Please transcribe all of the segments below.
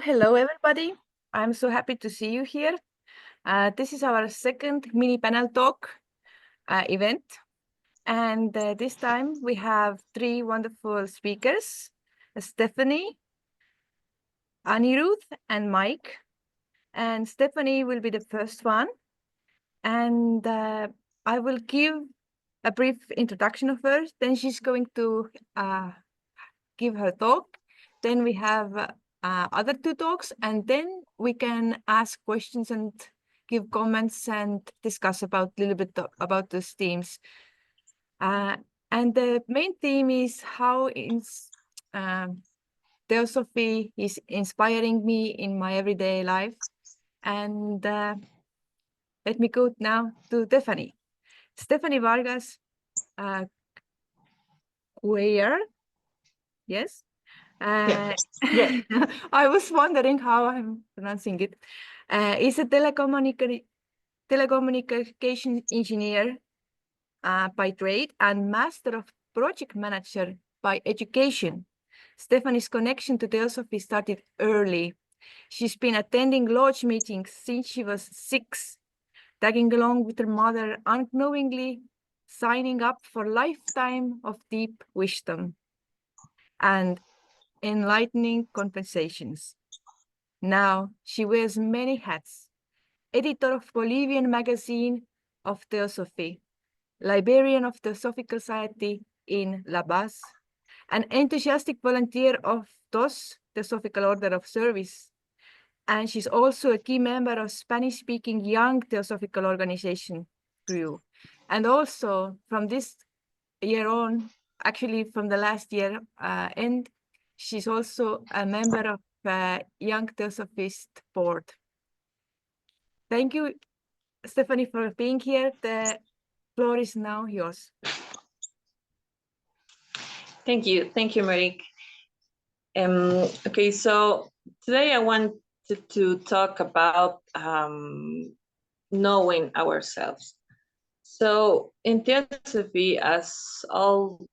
Hello, everybody. I'm so happy to see you here. This is our second mini panel talk event. And this time we have three wonderful speakers, Stephanie, Anirudh, and Mike. And Stephanie will be the first one. And I will give a brief introduction of her. Then she's going to give her talk. Then we have other two talks, and then we can ask questions and give comments and discuss about a little bit about those themes. And the main theme is how Theosophy is inspiring me in my everyday life. And let me go now to Stephanie. Stephanie Vargas, queer, yes? Yes. I was wondering how I'm pronouncing it. Is a telecommunication engineer by trade and master of project manager by education. Stephanie's connection to Theosophy started early. She's been attending lodge meetings since she was 6, tagging along with her mother, unknowingly signing up for a lifetime of deep wisdom and enlightening conversations. Now she wears many hats: editor of Bolivian magazine of Theosophy, librarian of Theosophical Society in La Paz, an enthusiastic volunteer of TOS, Theosophical Order of Service, and she's also a key member of Spanish-speaking Young Theosophical Organization crew. And also from this year on, actually from the last year end, she's also a member of Young Theosophist board. Thank you, Stephanie, for being here. The floor is now yours. Thank you, Marik. Okay, so today I wanted to talk about knowing ourselves. So in Theosophy, as all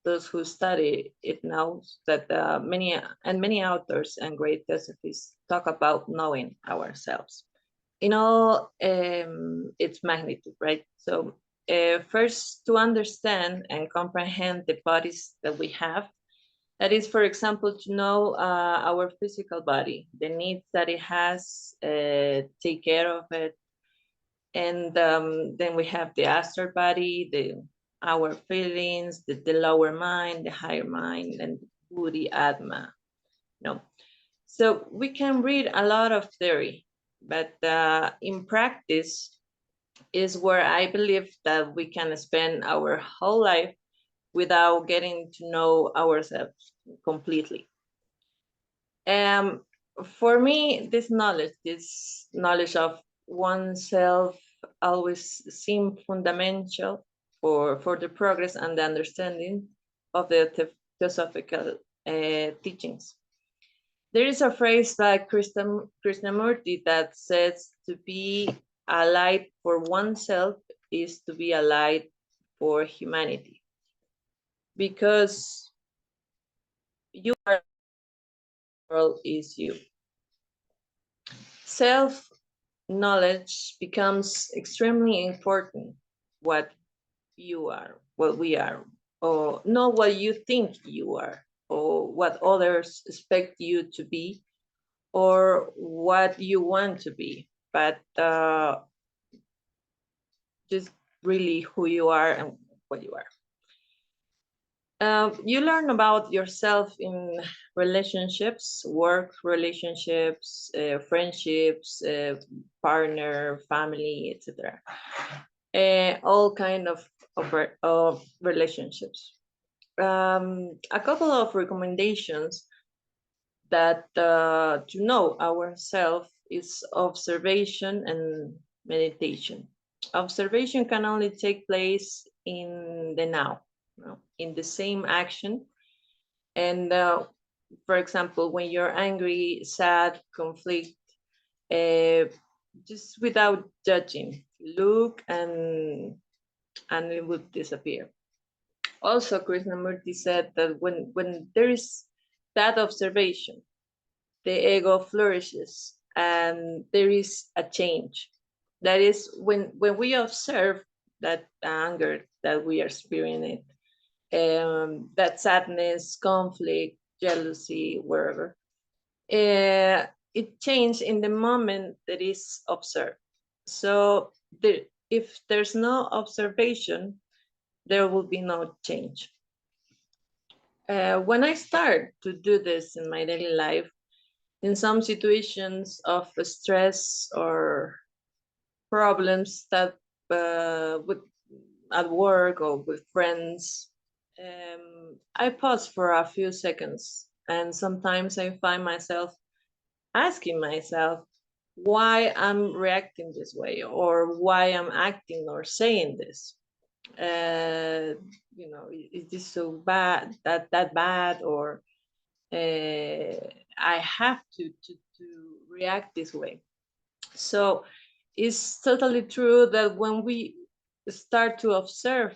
those who study it knows that many authors and great Theosophists talk about knowing ourselves in all its magnitude, right? So first, to understand and comprehend the bodies that we have, that is, for example, to know our physical body, the needs that it has, take care of it. And then we have the astral body, our feelings, the lower mind, the higher mind, and the buddhi, atma. So we can read a lot of theory, but in practice is where I believe that we can spend our whole life without getting to know ourselves completely. For me, this knowledge of oneself always seemed fundamental for the progress and the understanding of the Theosophical teachings. There is a phrase by Krishnamurti that says to be a light for oneself is to be a light for humanity, because you are, the world is you. Self-knowledge becomes extremely important. What you are, what we are, or not what you think you are, or what others expect you to be, or what you want to be, but just really who you are and what you are. You learn about yourself in relationships, work relationships, friendships, partner, family, etc. All kind of relationships. A couple of recommendations that to know ourselves is observation and meditation. Observation can only take place in the now, in the same action. And for example, when you're angry, sad, conflict, just without judging, look and it would disappear. Also, Krishnamurti said that when there is that observation, the ego flourishes and there is a change. That is when we observe that anger that we are experiencing, that sadness, conflict, jealousy, wherever, it changes in the moment that is observed. So if there's no observation, there will be no change. When I start to do this in my daily life, in some situations of stress or problems that with at work or with friends, I pause for a few seconds, and sometimes I find myself asking myself why I'm reacting this way, or why I'm acting or saying this. You know, is this so bad, that bad, or I have to react this way? So it's totally true that when we start to observe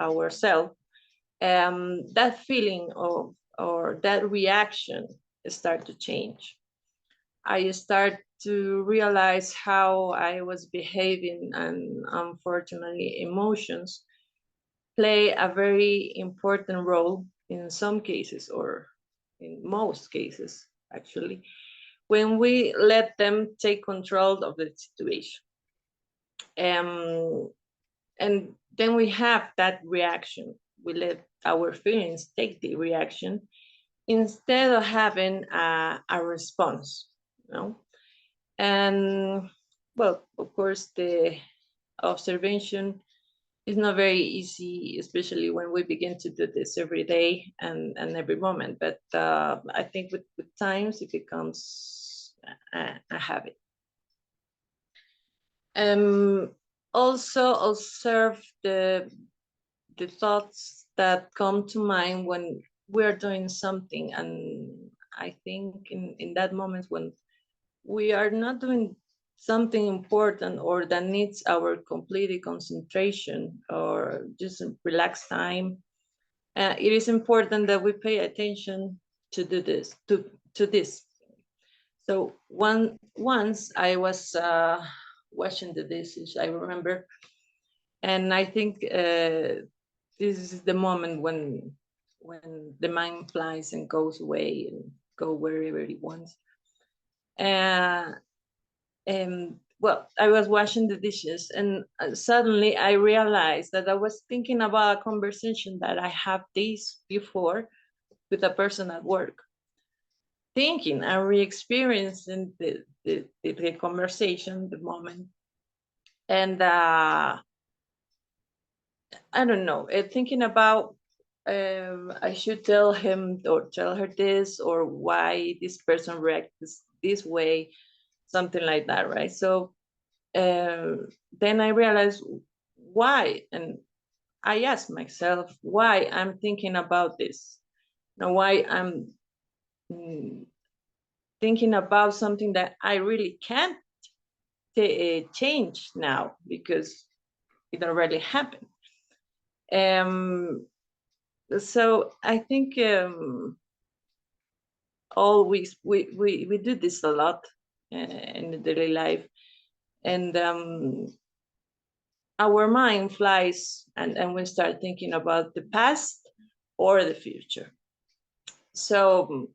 ourselves, that feeling of or that reaction start to change. I start to realize how I was behaving, and unfortunately, emotions play a very important role in some cases, or in most cases, actually, when we let them take control of the situation. And then we have that reaction. We let our feelings take the reaction instead of having a response, you know? And well, of course, the observation is not very easy, especially when we begin to do this every day and every moment. But I think with times it becomes a habit. Also observe the thoughts that come to mind when we're doing something. And I think in that moment when we are not doing something important or that needs our complete concentration or just relaxed time, it is important that we pay attention to do this, to this. So once I was washing the dishes, I remember, and I think this is the moment when the mind flies and goes away and go wherever it wants. Well, I was washing the dishes, and suddenly I realized that I was thinking about a conversation that I had days before with a person at work, thinking and re-experiencing the conversation, the moment. And I don't know, thinking about I should tell him or tell her this, or why this person reacts this way, something like that, right? So then I realized why, and I asked myself why I'm thinking about this, and why I'm thinking about something that I really can't change now because it already happened. So I think always we do this a lot in the daily life, and our mind flies, and we start thinking about the past or the future. So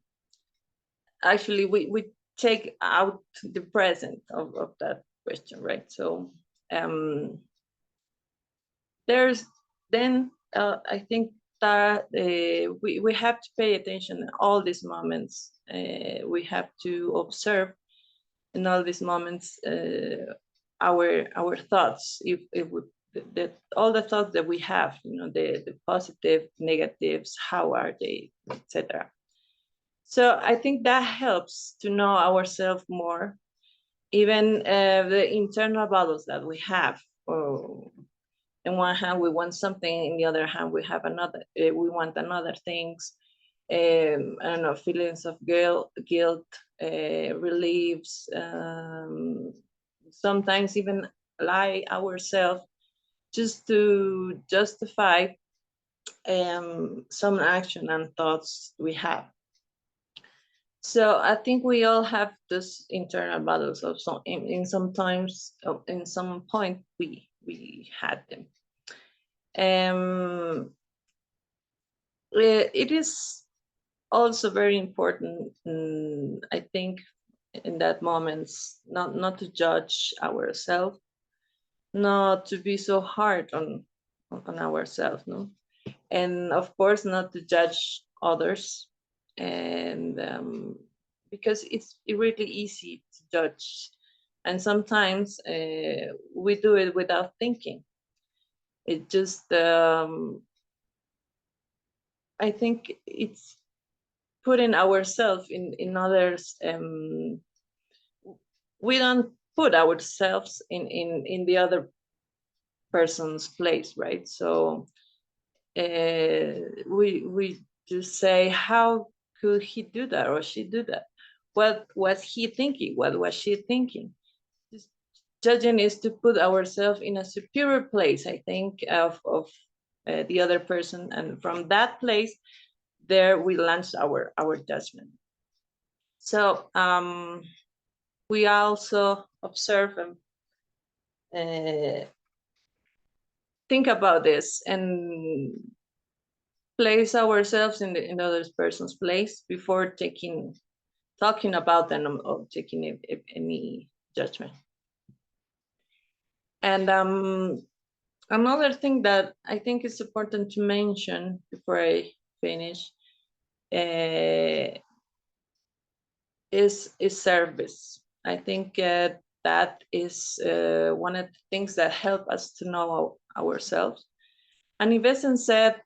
actually we take out the present of that question, right? So there's then I think that we have to pay attention in all these moments. We have to observe in all these moments our thoughts, if we, all the thoughts that we have, you know, the positive, negatives, how are they, etc. So I think that helps to know ourselves more, even the internal battles that we have. On one hand, we want something. In the other hand, we have another. We want another things. I don't know, feelings of guilt, reliefs. Sometimes even lie ourselves just to justify some action and thoughts we have. So I think we all have this internal battles of some in sometimes in some point we had them. It is also very important, I think, in that moments not to judge ourselves, not to be so hard on ourselves, no, and of course not to judge others, and because it's really easy to judge, and sometimes we do it without thinking. It just I think it's putting ourselves in others. We don't put ourselves in the other person's place, right? So we just say, how could he do that or she do that? What was he thinking? What was she thinking? Just judging is to put ourselves in a superior place, I think, of the other person, and from that place, there we launch our judgment. So we also observe and think about this and place ourselves in the other person's place before talking about them or taking any judgment. And another thing that I think is important to mention before I finish is service. I think that is one of the things that help us to know ourselves. And Yvesen said,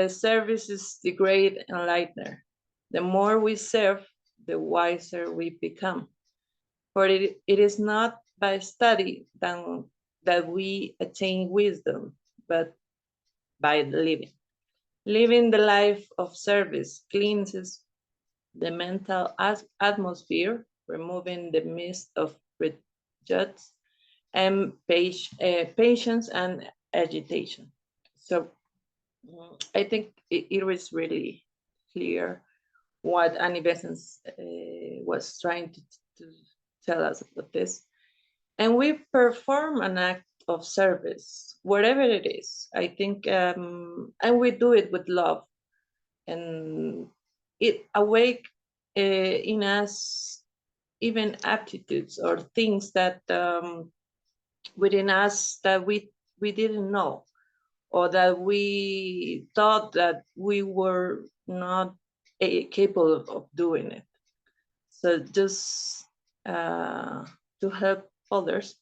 service is the great enlightener. The more we serve, the wiser we become. For it is not by study that we attain wisdom, but by living. Living the life of service cleanses the mental atmosphere, removing the mist of prejudice and patience and agitation. So I think it was really clear what Annie Besant was trying to tell us about this. And we perform an act of service, whatever it is, I think, and we do it with love. And it awake in us even aptitudes or things that within us that we didn't know, or that we thought that we were not capable of doing it. So just to help others,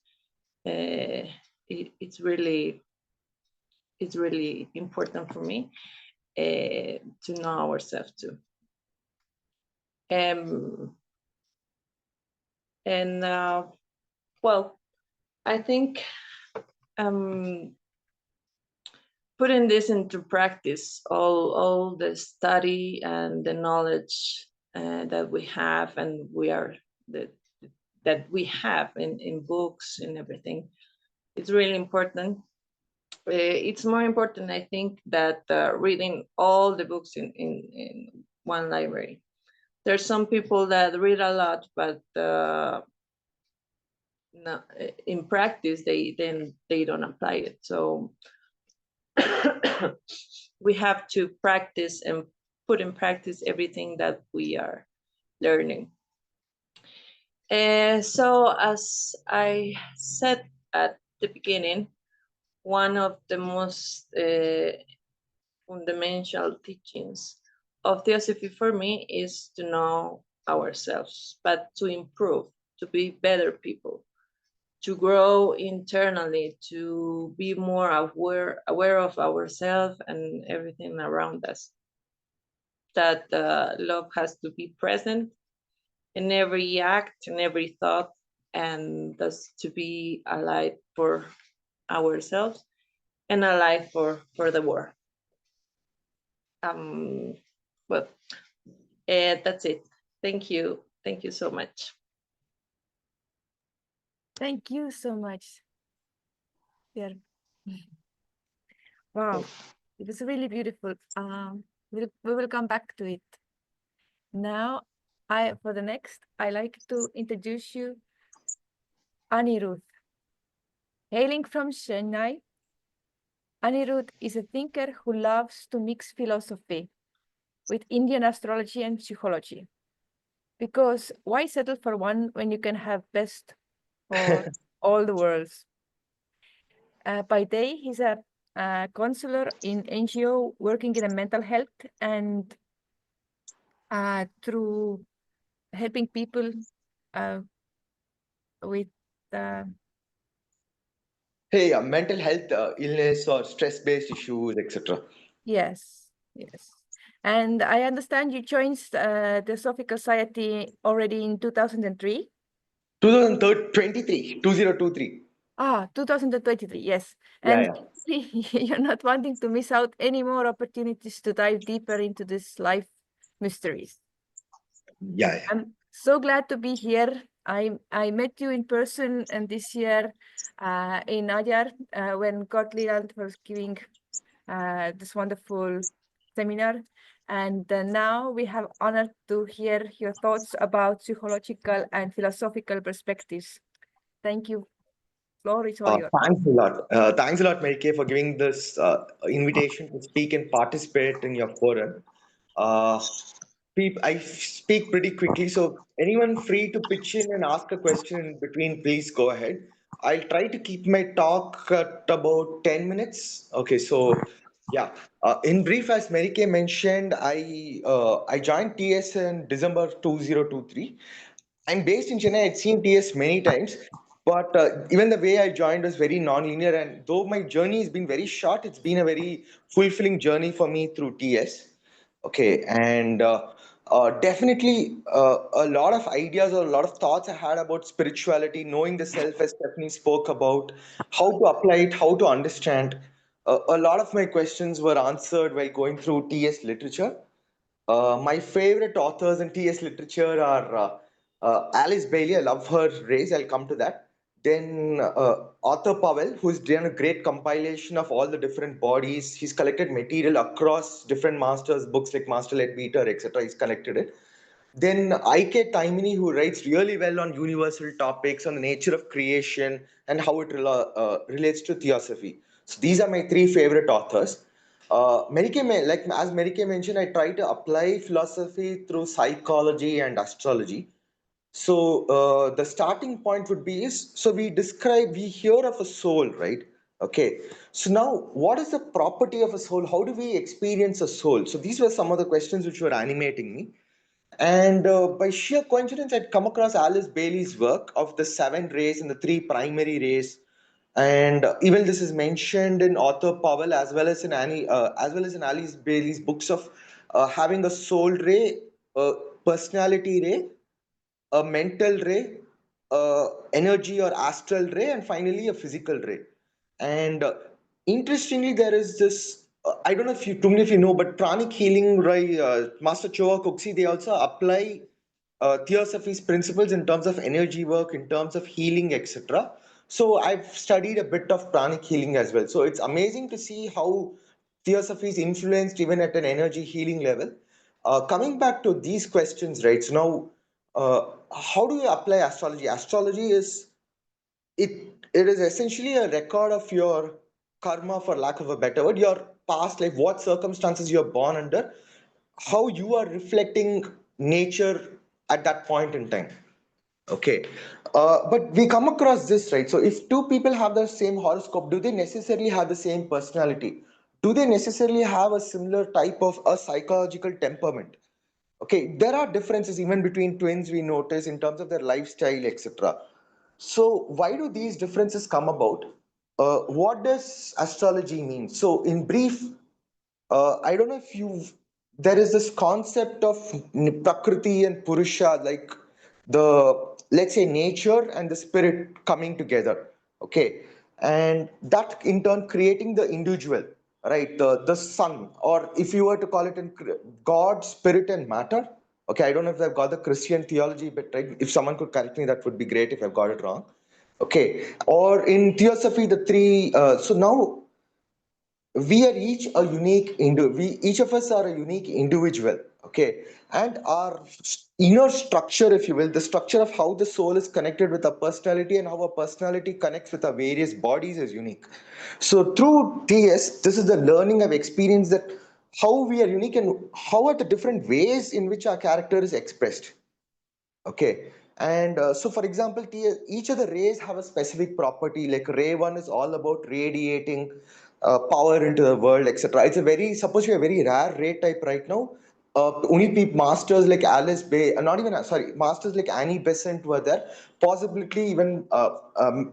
it's really important for me to know ourselves too. And well, I think putting this into practice, all the study and the knowledge that we have and that we have in books and everything, it's really important. It's more important, I think, that reading all the books in one library. There's some people that read a lot, but no, in practice they don't apply it. So we have to practice and put in practice everything that we are learning. So as I said at the beginning, one of the most fundamental teachings of Theosophy for me is to know ourselves, but to improve, to be better people, to grow internally, to be more aware of ourselves and everything around us. That love has to be present in every act, in every thought, and thus to be alive for ourselves and alive for the world. Well, that's it. Thank you. Thank you so much. Thank you so much. Yeah. Wow, it was really beautiful. We will come back to it. Now For the next, I like to introduce you Anirudh. Hailing from Chennai, Anirudh is a thinker who loves to mix philosophy with Indian astrology and psychology. Because why settle for one when you can have best for all the worlds? By day, he's a counselor in NGO working in a mental health and through helping people uh, with Hey, mental health, illness, or stress-based issues, etc. yes, yes. And I understand you joined the Theosophical Society already in 2003. 2023, 2023. 2023, yes. Yeah, And yeah. you're not wanting to miss out any more opportunities to dive deeper into this life mysteries. Yeah, yeah. I'm so glad to be here. I met you in person and this year in Adyar when God Leland was giving this wonderful seminar. And now we have honored to hear your thoughts about psychological and philosophical perspectives. Thank you. Floor is all yours. Thanks a lot. Thanks a lot, Mary Kay, for giving this invitation to speak and participate in your forum. Uh, I speak pretty quickly, so anyone free to pitch in and ask a question in between, please go ahead. I'll try to keep my talk at about 10 minutes. Okay, so yeah, in brief, as Mary Kay mentioned, I joined TS in December 2023. I'm based in Chennai. I'd seen TS many times, but even the way I joined was very non-linear. And though my journey has been very short, it's been a very fulfilling journey for me through TS. Okay, and definitely a lot of ideas or a lot of thoughts I had about spirituality, knowing the self, as Stephanie spoke about, how to apply it, how to understand. A lot of my questions were answered while going through TS literature. My favorite authors in TS literature are Alice Bailey. I love her race. I'll come to that. Then Arthur Powell, who's done a great compilation of all the different bodies. He's collected material across different masters, books like Master Leadbeater, etc. He's collected it. Then I.K. Taimini, who writes really well on universal topics, on the nature of creation and how it relates to theosophy. So these are my three favorite authors. Like as Mary Kay mentioned, I try to apply philosophy through psychology and astrology. So the starting point would be is so we hear of a soul, right? Okay. So now, what is the property of a soul? How do we experience a soul? So these were some of the questions which were animating me. And by sheer coincidence, I'd come across Alice Bailey's work of the seven rays and the three primary rays. And even this is mentioned in Arthur Powell as well as in Alice Bailey's books of having a soul ray, a personality ray, a mental ray, energy or astral ray, and finally a physical ray. And interestingly, there is this. I don't know if you, too many of you know, but pranic healing, right? Master Choa Kuksi, they also apply Theosophy's principles in terms of energy work, in terms of healing, etc. So I've studied a bit of pranic healing as well. So it's amazing to see how Theosophy is influenced even at an energy healing level. Coming back to these questions, right? So now, how do you apply astrology? Astrology is it it is essentially a record of your karma, for lack of a better word, your past life, what circumstances you're born under, how you are reflecting nature at that point in time. Okay. But we come across this, right? So if two people have the same horoscope, do they necessarily have the same personality? Do they necessarily have a similar type of a psychological temperament? Okay, there are differences even between twins, we notice, in terms of their lifestyle, etc. So why do these differences come about? What does astrology mean? So in brief, I don't know if you've, there is this concept of Prakriti and Purusha, like let's say, nature and the spirit coming together. Okay. And that in turn creating the individual, right? The sun, or if you were to call it in God, spirit, and matter. Okay. I don't know if I've got the Christian theology, but right, if someone could correct me, that would be great if I've got it wrong. Okay. Or in Theosophy, the three, so now we are each a unique we each of us are a unique individual. Okay, and our inner structure, if you will, the structure of how the soul is connected with our personality and how our personality connects with our various bodies is unique. So through TS, this is the learning I've experienced, that how we are unique and how are the different ways in which our character is expressed. Okay, and so for example, each of the rays have a specific property. Like ray one is all about radiating power into the world, etc. It's a very, suppose you're a very rare ray type right now. Only people, masters like Alice Bay, not even, sorry, masters like Annie Besant were there. Possibly even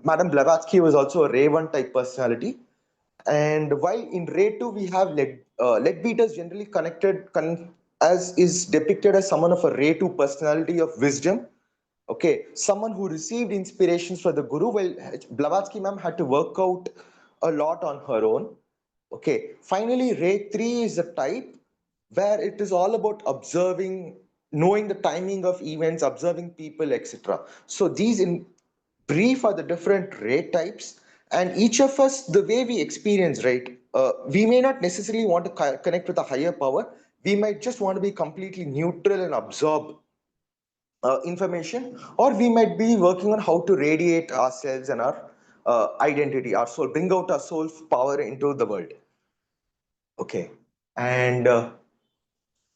Madame Blavatsky was also a ray one type personality. And while in Ray 2 we have lead beaters generally as is depicted as someone of a Ray 2 personality of wisdom. Okay, someone who received inspirations from the Guru, while Blavatsky ma'am had to work out a lot on her own. Okay, finally, Ray 3 is a type where it is all about observing, knowing the timing of events, observing people, etc. So these in brief are the different ray types, and each of us, the way we experience, right? We may not necessarily want to connect with a higher power. We might just want to be completely neutral and absorb information, or we might be working on how to radiate ourselves and our identity, our soul, bring out our soul's power into the world. Okay, and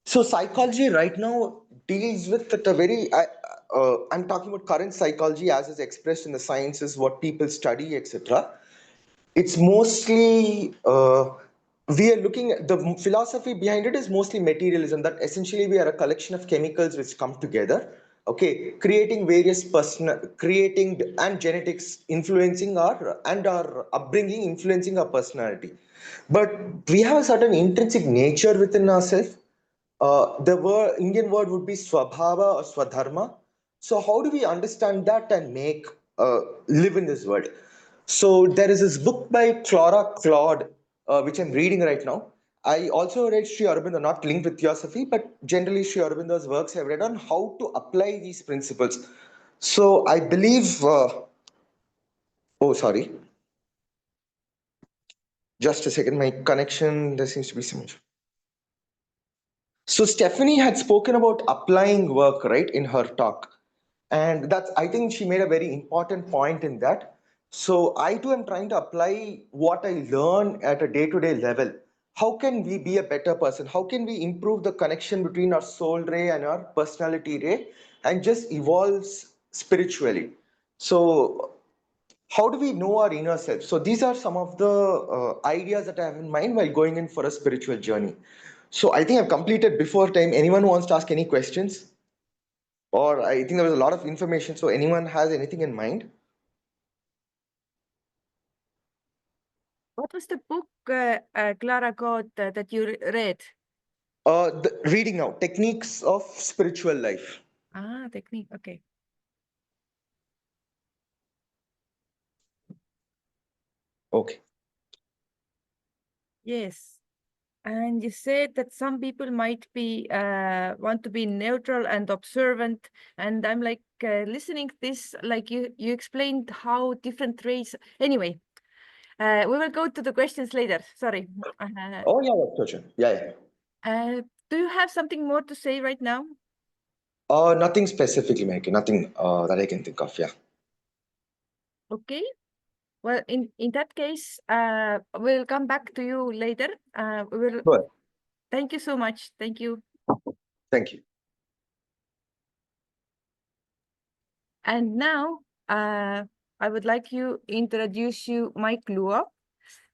so psychology right now deals with at a very, I'm talking about current psychology as is expressed in the sciences, what people study, etc. It's mostly, we are looking at the philosophy behind it is mostly materialism, that essentially we are a collection of chemicals which come together, okay, creating various creating and genetics influencing our upbringing influencing our personality. But we have a certain intrinsic nature within ourselves. The word Indian word would be swabhava or swadharma. So how do we understand that and make live in this world? So there is this book by Clara Claude, which I'm reading right now. I also read Sri Aurobindo, not linked with Theosophy, but generally Sri Aurobindo's works I've read on how to apply these principles. So I believe, oh, sorry, just a second, my connection, there seems to be some issue. So Stephanie had spoken about applying work, right, in her talk. And that's, I think she made a very important point in that. So I too am trying to apply what I learn at a day-to-day level. How can we be a better person? How can we improve the connection between our soul ray and our personality ray and just evolves spiritually? So how do we know our inner self? So these are some of the ideas that I have in mind while going in for a spiritual journey. So I think I've completed before time. Anyone who wants to ask any questions? Or I think there was a lot of information. So anyone has anything in mind? What was the book, Clara got that you read? The reading now, Techniques of Spiritual Life. Ah, technique. Okay. Okay. Yes. And you said that some people might be want to be neutral and observant, and I'm like listening this, like you explained how different race. Anyway, we will go to the questions later. Sorry. Oh yeah, that's question. Yeah, yeah. Do you have something more to say right now? Nothing specifically, Mike. Nothing that I can think of. Yeah. Okay. Well, in that case, we'll come back to you later. We will. Good. Thank you so much. Thank you. Thank you. And now, I would like to introduce you Mike Luo.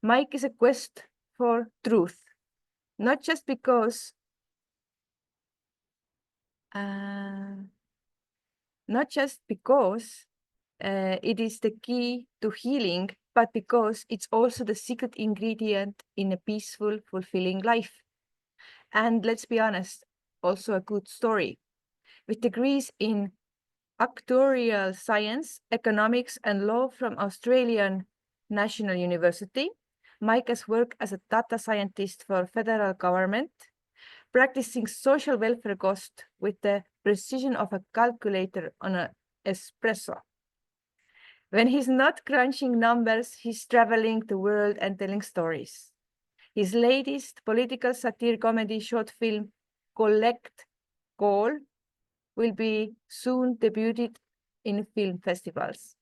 Mike is a quest for truth, not just because, it is the key to healing, but because it's also the secret ingredient in a peaceful, fulfilling life. And let's be honest, also a good story. With degrees in actuarial science, economics, and law from Australian National University, Mike has worked as a data scientist for federal government, practicing social welfare cost with the precision of a calculator on an espresso. When he's not crunching numbers, he's traveling the world and telling stories. His latest political satire comedy short film, Collect Call will be soon debuted in film festivals.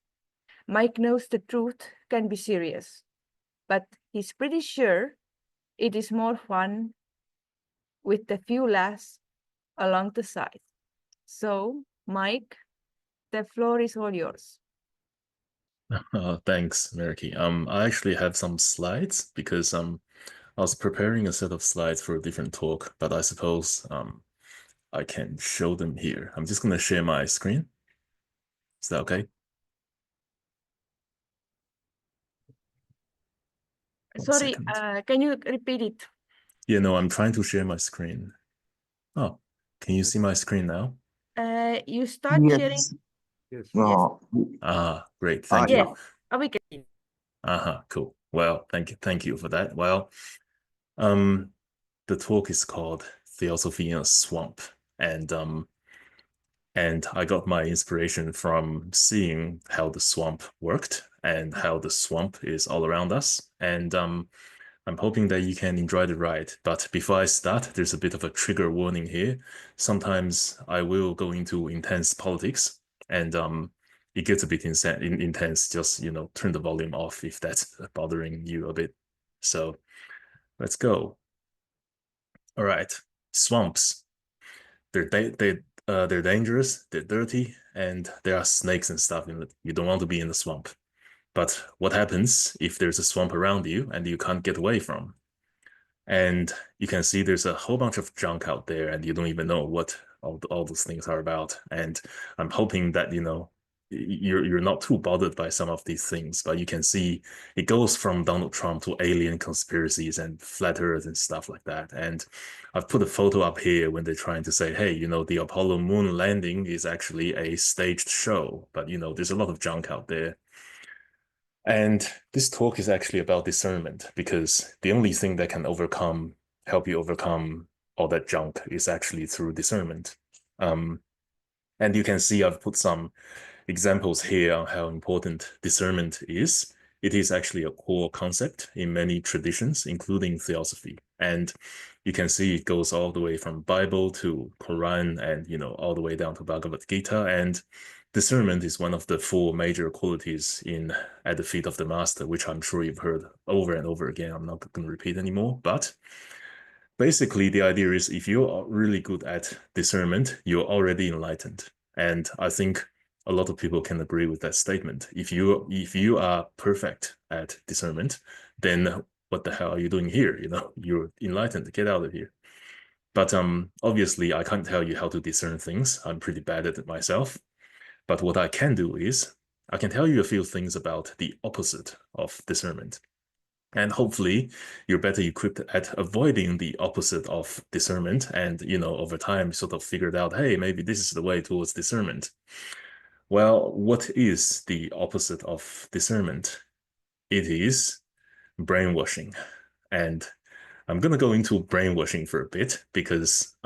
Mike knows the truth can be serious, but he's pretty sure it is more fun with a few laughs along the side. So, Mike, the floor is all yours. Thanks, Meriki. I actually have some slides because I was preparing a set of slides for a different talk, but I suppose I can show them here. I'm just gonna share my screen. Is that okay? Sorry, can you repeat it? Yeah, no, I'm trying to share my screen. Oh, can you see my screen now? You start sharing. Yes. No. Ah, great, thank you. Yes, we can. Cool. Well, thank you for that. Well, the talk is called Theosophy in a Swamp, and I got my inspiration from seeing how the swamp worked and how the swamp is all around us. And I'm hoping that you can enjoy the ride. But before I start, there's a bit of a trigger warning here. Sometimes I will go into intense politics, and it gets a bit intense. Just, turn the volume off if that's bothering you a bit. So let's go. All right, swamps. They're dangerous, they're dirty, and there are snakes and stuff in it. You don't want to be in the swamp. But what happens if there's a swamp around you and you can't get away from? And you can see there's a whole bunch of junk out there and you don't even know what all those things are about. And I'm hoping that, you're not too bothered by some of these things, but you can see it goes from Donald Trump to alien conspiracies and flat earth and stuff like that. And I've put a photo up here when they're trying to say, hey, the Apollo moon landing is actually a staged show, but there's a lot of junk out there. And this talk is actually about discernment, because the only thing that can help you overcome all that junk is actually through discernment. And you can see I've put some examples here on how important discernment is. It is actually a core concept in many traditions, including Theosophy. And you can see it goes all the way from Bible to Quran and, all the way down to Bhagavad Gita. And discernment is one of the 4 major qualities at the feet of the master, which I'm sure you've heard over and over again. I'm not going to repeat anymore, but basically the idea is if you're really good at discernment, you're already enlightened. And I think a lot of people can agree with that statement. If you are perfect at discernment, then what the hell are you doing here? You're enlightened, get out of here. But obviously I can't tell you how to discern things. I'm pretty bad at it myself. But what I can do is I can tell you a few things about the opposite of discernment. And hopefully you're better equipped at avoiding the opposite of discernment. And, over time sort of figured out, hey, maybe this is the way towards discernment. Well, what is the opposite of discernment? It is brainwashing. And I'm going to go into brainwashing for a bit because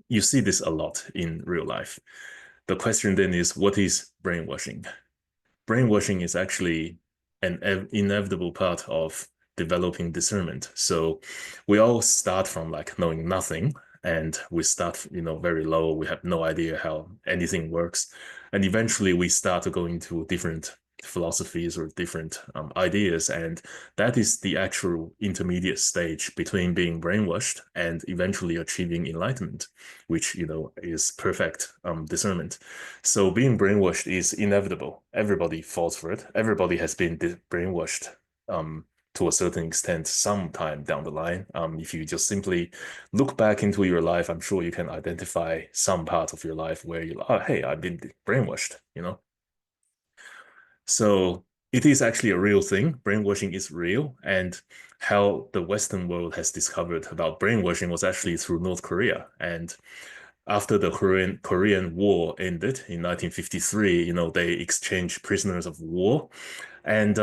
you see this a lot in real life. The question then is, what is brainwashing? Brainwashing is actually an inevitable part of developing discernment. So we all start from knowing nothing, and we start, very low. We have no idea how anything works. And eventually we start to go into different philosophies or different ideas. And that is the actual intermediate stage between being brainwashed and eventually achieving enlightenment, which, is perfect discernment. So being brainwashed is inevitable. Everybody falls for it. Everybody has been brainwashed to a certain extent sometime down the line. If you just simply look back into your life, I'm sure you can identify some part of your life where you're like, oh, hey, I've been brainwashed, So it is actually a real thing. Brainwashing is real. And how the Western world has discovered about brainwashing was actually through North Korea. And after the Korean War ended in 1953, they exchanged prisoners of war. And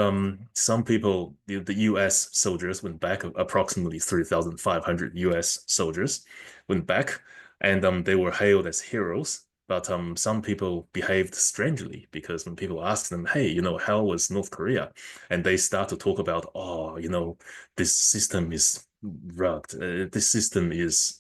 some people, the US soldiers went back, approximately 3,500 US soldiers went back, and they were hailed as heroes. But some people behaved strangely, because when people asked them, hey, how was North Korea? And they start to talk about, oh, this system is rugged. This system is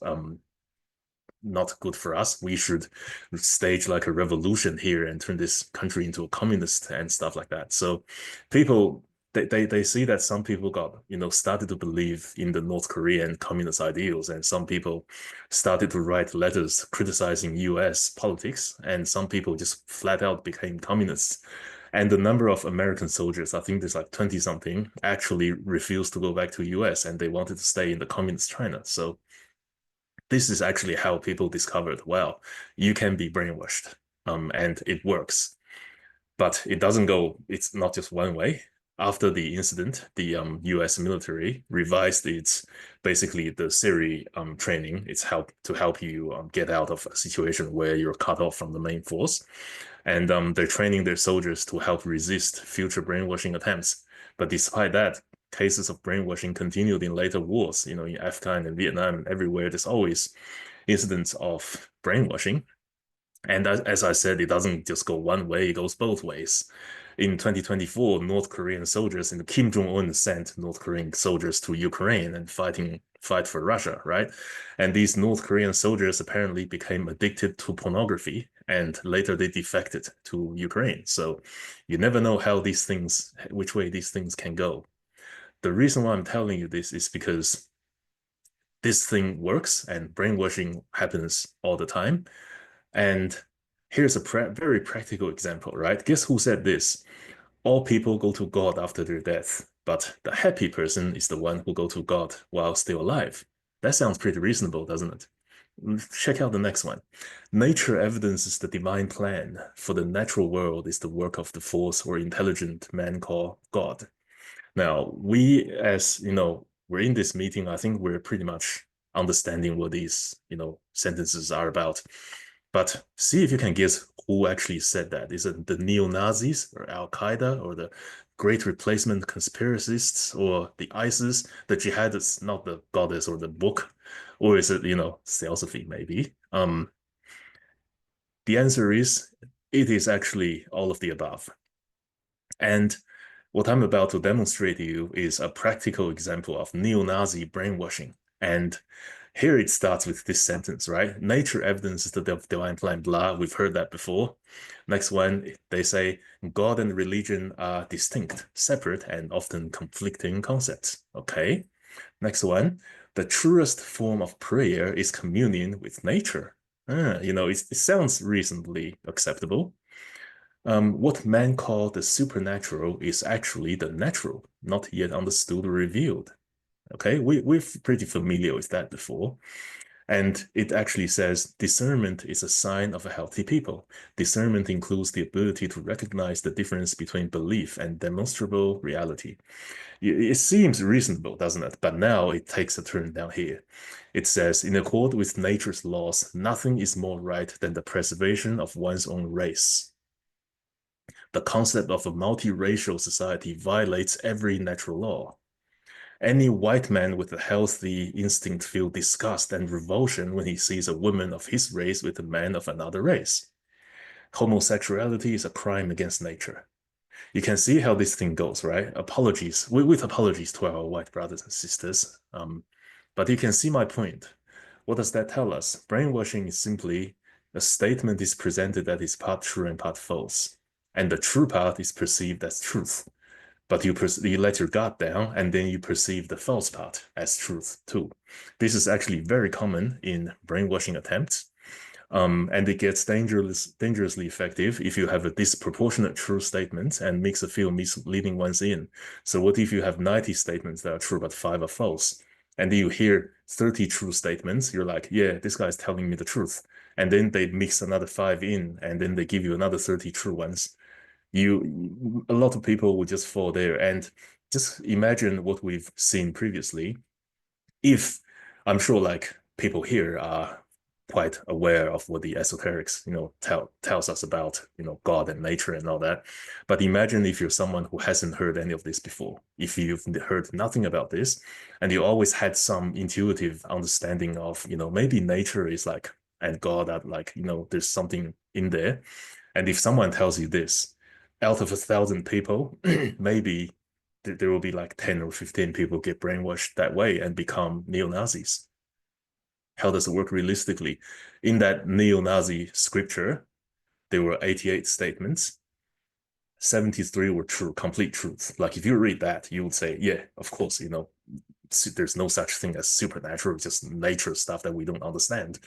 not good for us. We should stage like a revolution here and turn this country into a communist and stuff like that. So people, they see that some people got, started to believe in the North Korean communist ideals, and some people started to write letters criticizing US politics, and some people just flat out became communists. And the number of American soldiers, I think there's like 20 something, actually refused to go back to US, and they wanted to stay in the communist China. So this is actually how people discovered, well, you can be brainwashed, and it works. But it doesn't go, it's not just one way. After the incident, the US military revised basically the Siri training. It's to help you get out of a situation where you're cut off from the main force. And they're training their soldiers to help resist future brainwashing attempts. But despite that, cases of brainwashing continued in later wars. In Afghan and Vietnam and everywhere, there's always incidents of brainwashing. And as I said, it doesn't just go one way, it goes both ways. In 2024, North Korean soldiers, Kim Jong-un sent North Korean soldiers to Ukraine and fight for Russia, right? And these North Korean soldiers apparently became addicted to pornography, and later they defected to Ukraine. So you never know which way these things can go. The reason why I'm telling you this is because this thing works and brainwashing happens all the time. And here's a very practical example, right? Guess who said this? All people go to God after their death, but the happy person is the one who go to God while still alive. That sounds pretty reasonable, doesn't it? Check out the next one. Nature evidences the divine plan, for the natural world is the work of the force or intelligent man called God. Now, we, as we're in this meeting, I think we're pretty much understanding what these, sentences are about. But see if you can guess who actually said that. Is it the neo-Nazis or Al-Qaeda or the Great Replacement conspiracists or the ISIS, the jihadists, not the goddess or the book, or is it, Theosophy maybe? The answer is, it is actually all of the above. And what I'm about to demonstrate to you is a practical example of neo-Nazi brainwashing. And here it starts with this sentence, right? Nature evidences the divine plan, blah. We've heard that before. Next one, they say God and religion are distinct, separate, and often conflicting concepts. Okay. Next one, the truest form of prayer is communion with nature. It sounds reasonably acceptable. What man called the supernatural is actually the natural, not yet understood or revealed. Okay, we're pretty familiar with that before. And it actually says discernment is a sign of a healthy people. Discernment includes the ability to recognize the difference between belief and demonstrable reality. It seems reasonable, doesn't it? But now it takes a turn down here. It says, in accord with nature's laws, nothing is more right than the preservation of one's own race. The concept of a multiracial society violates every natural law. Any white man with a healthy instinct feels disgust and revulsion when he sees a woman of his race with a man of another race. Homosexuality is a crime against nature. You can see how this thing goes, right? Apologies, with apologies to our white brothers and sisters. But you can see my point. What does that tell us? Brainwashing is simply a statement is presented that is part true and part false. And the true part is perceived as truth. But you let your guard down, and then you perceive the false part as truth too. This is actually very common in brainwashing attempts. And it gets dangerously effective if you have a disproportionate true statement and mix a few misleading ones in. So what if you have 90 statements that are true, but 5 are false? And then you hear 30 true statements, you're like, yeah, this guy's telling me the truth. And then they mix another 5 in, and then they give you another 30 true ones. A lot of people would just fall there. And just imagine what we've seen previously. If I'm sure like people here are quite aware of what the esoterics, tells us about, God and nature and all that. But imagine if you're someone who hasn't heard any of this before. If you've heard nothing about this, and you always had some intuitive understanding of, maybe nature is like, and God are like, there's something in there. And if someone tells you this, out of 1,000 people, maybe there will be like 10 or 15 people get brainwashed that way and become neo-Nazis. How does it work realistically? In that neo-Nazi scripture, there were 88 statements. 73 were true, complete truth. Like if you read that, you would say, yeah, of course, you know, there's no such thing as supernatural, just nature stuff that we don't understand.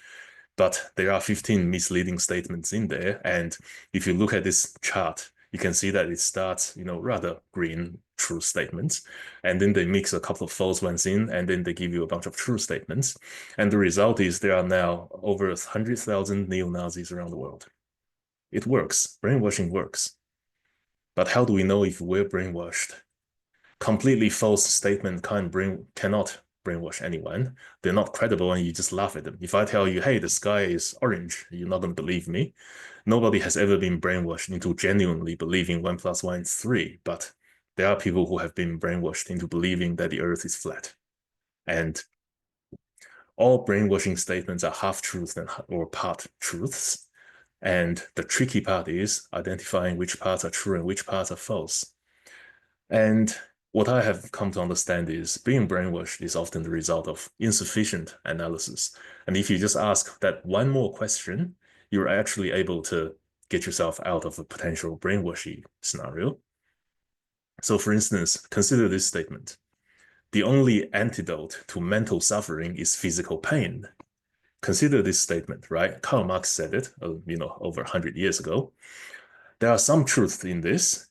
But there are 15 misleading statements in there. And if you look at this chart, you can see that it starts, you know, rather green true statements. And then they mix a couple of false ones in, and then they give you a bunch of true statements. And the result is there are now over 100,000 neo-Nazis around the world. It works. Brainwashing works. But how do we know if we're brainwashed? Completely false statement cannot brainwash anyone. They're not credible and you just laugh at them. If I tell you, hey, the sky is orange, you're not going to believe me. Nobody has ever been brainwashed into genuinely believing 1 + 1 is 3, but there are people who have been brainwashed into believing that the earth is flat. And all brainwashing statements are half-truths or part-truths. And the tricky part is identifying which parts are true and which parts are false. And what I have come to understand is being brainwashed is often the result of insufficient analysis. And if you just ask that one more question, you're actually able to get yourself out of a potential brainwashing scenario. So for instance, consider this statement. The only antidote to mental suffering is physical pain. Consider this statement, right? Karl Marx said it, you know, over 100 years ago. There are some truths in this.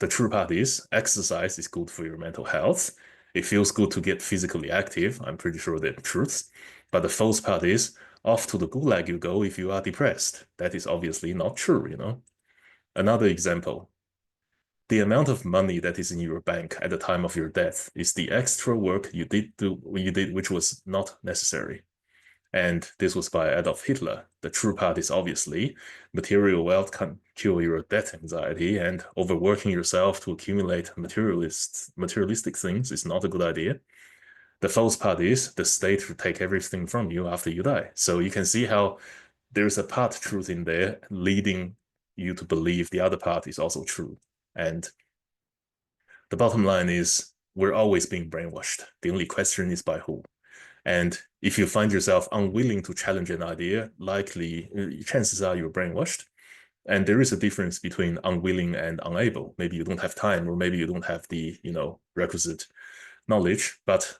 The true part is exercise is good for your mental health. It feels good to get physically active. I'm pretty sure they're truths. But the false part is off to the gulag you go if you are depressed. That is obviously not true, you know. Another example. The amount of money that is in your bank at the time of your death is the extra work you did which was not necessary. And this was by Adolf Hitler. The true part is obviously material wealth can cure your death anxiety, and overworking yourself to accumulate materialistic things is not a good idea. The false part is the state will take everything from you after you die. So you can see how there's a part truth in there leading you to believe the other part is also true. And the bottom line is we're always being brainwashed. The only question is by who. And if you find yourself unwilling to challenge an idea, likely chances are you're brainwashed. And there is a difference between unwilling and unable. Maybe you don't have time, or maybe you don't have the, you know, requisite knowledge, but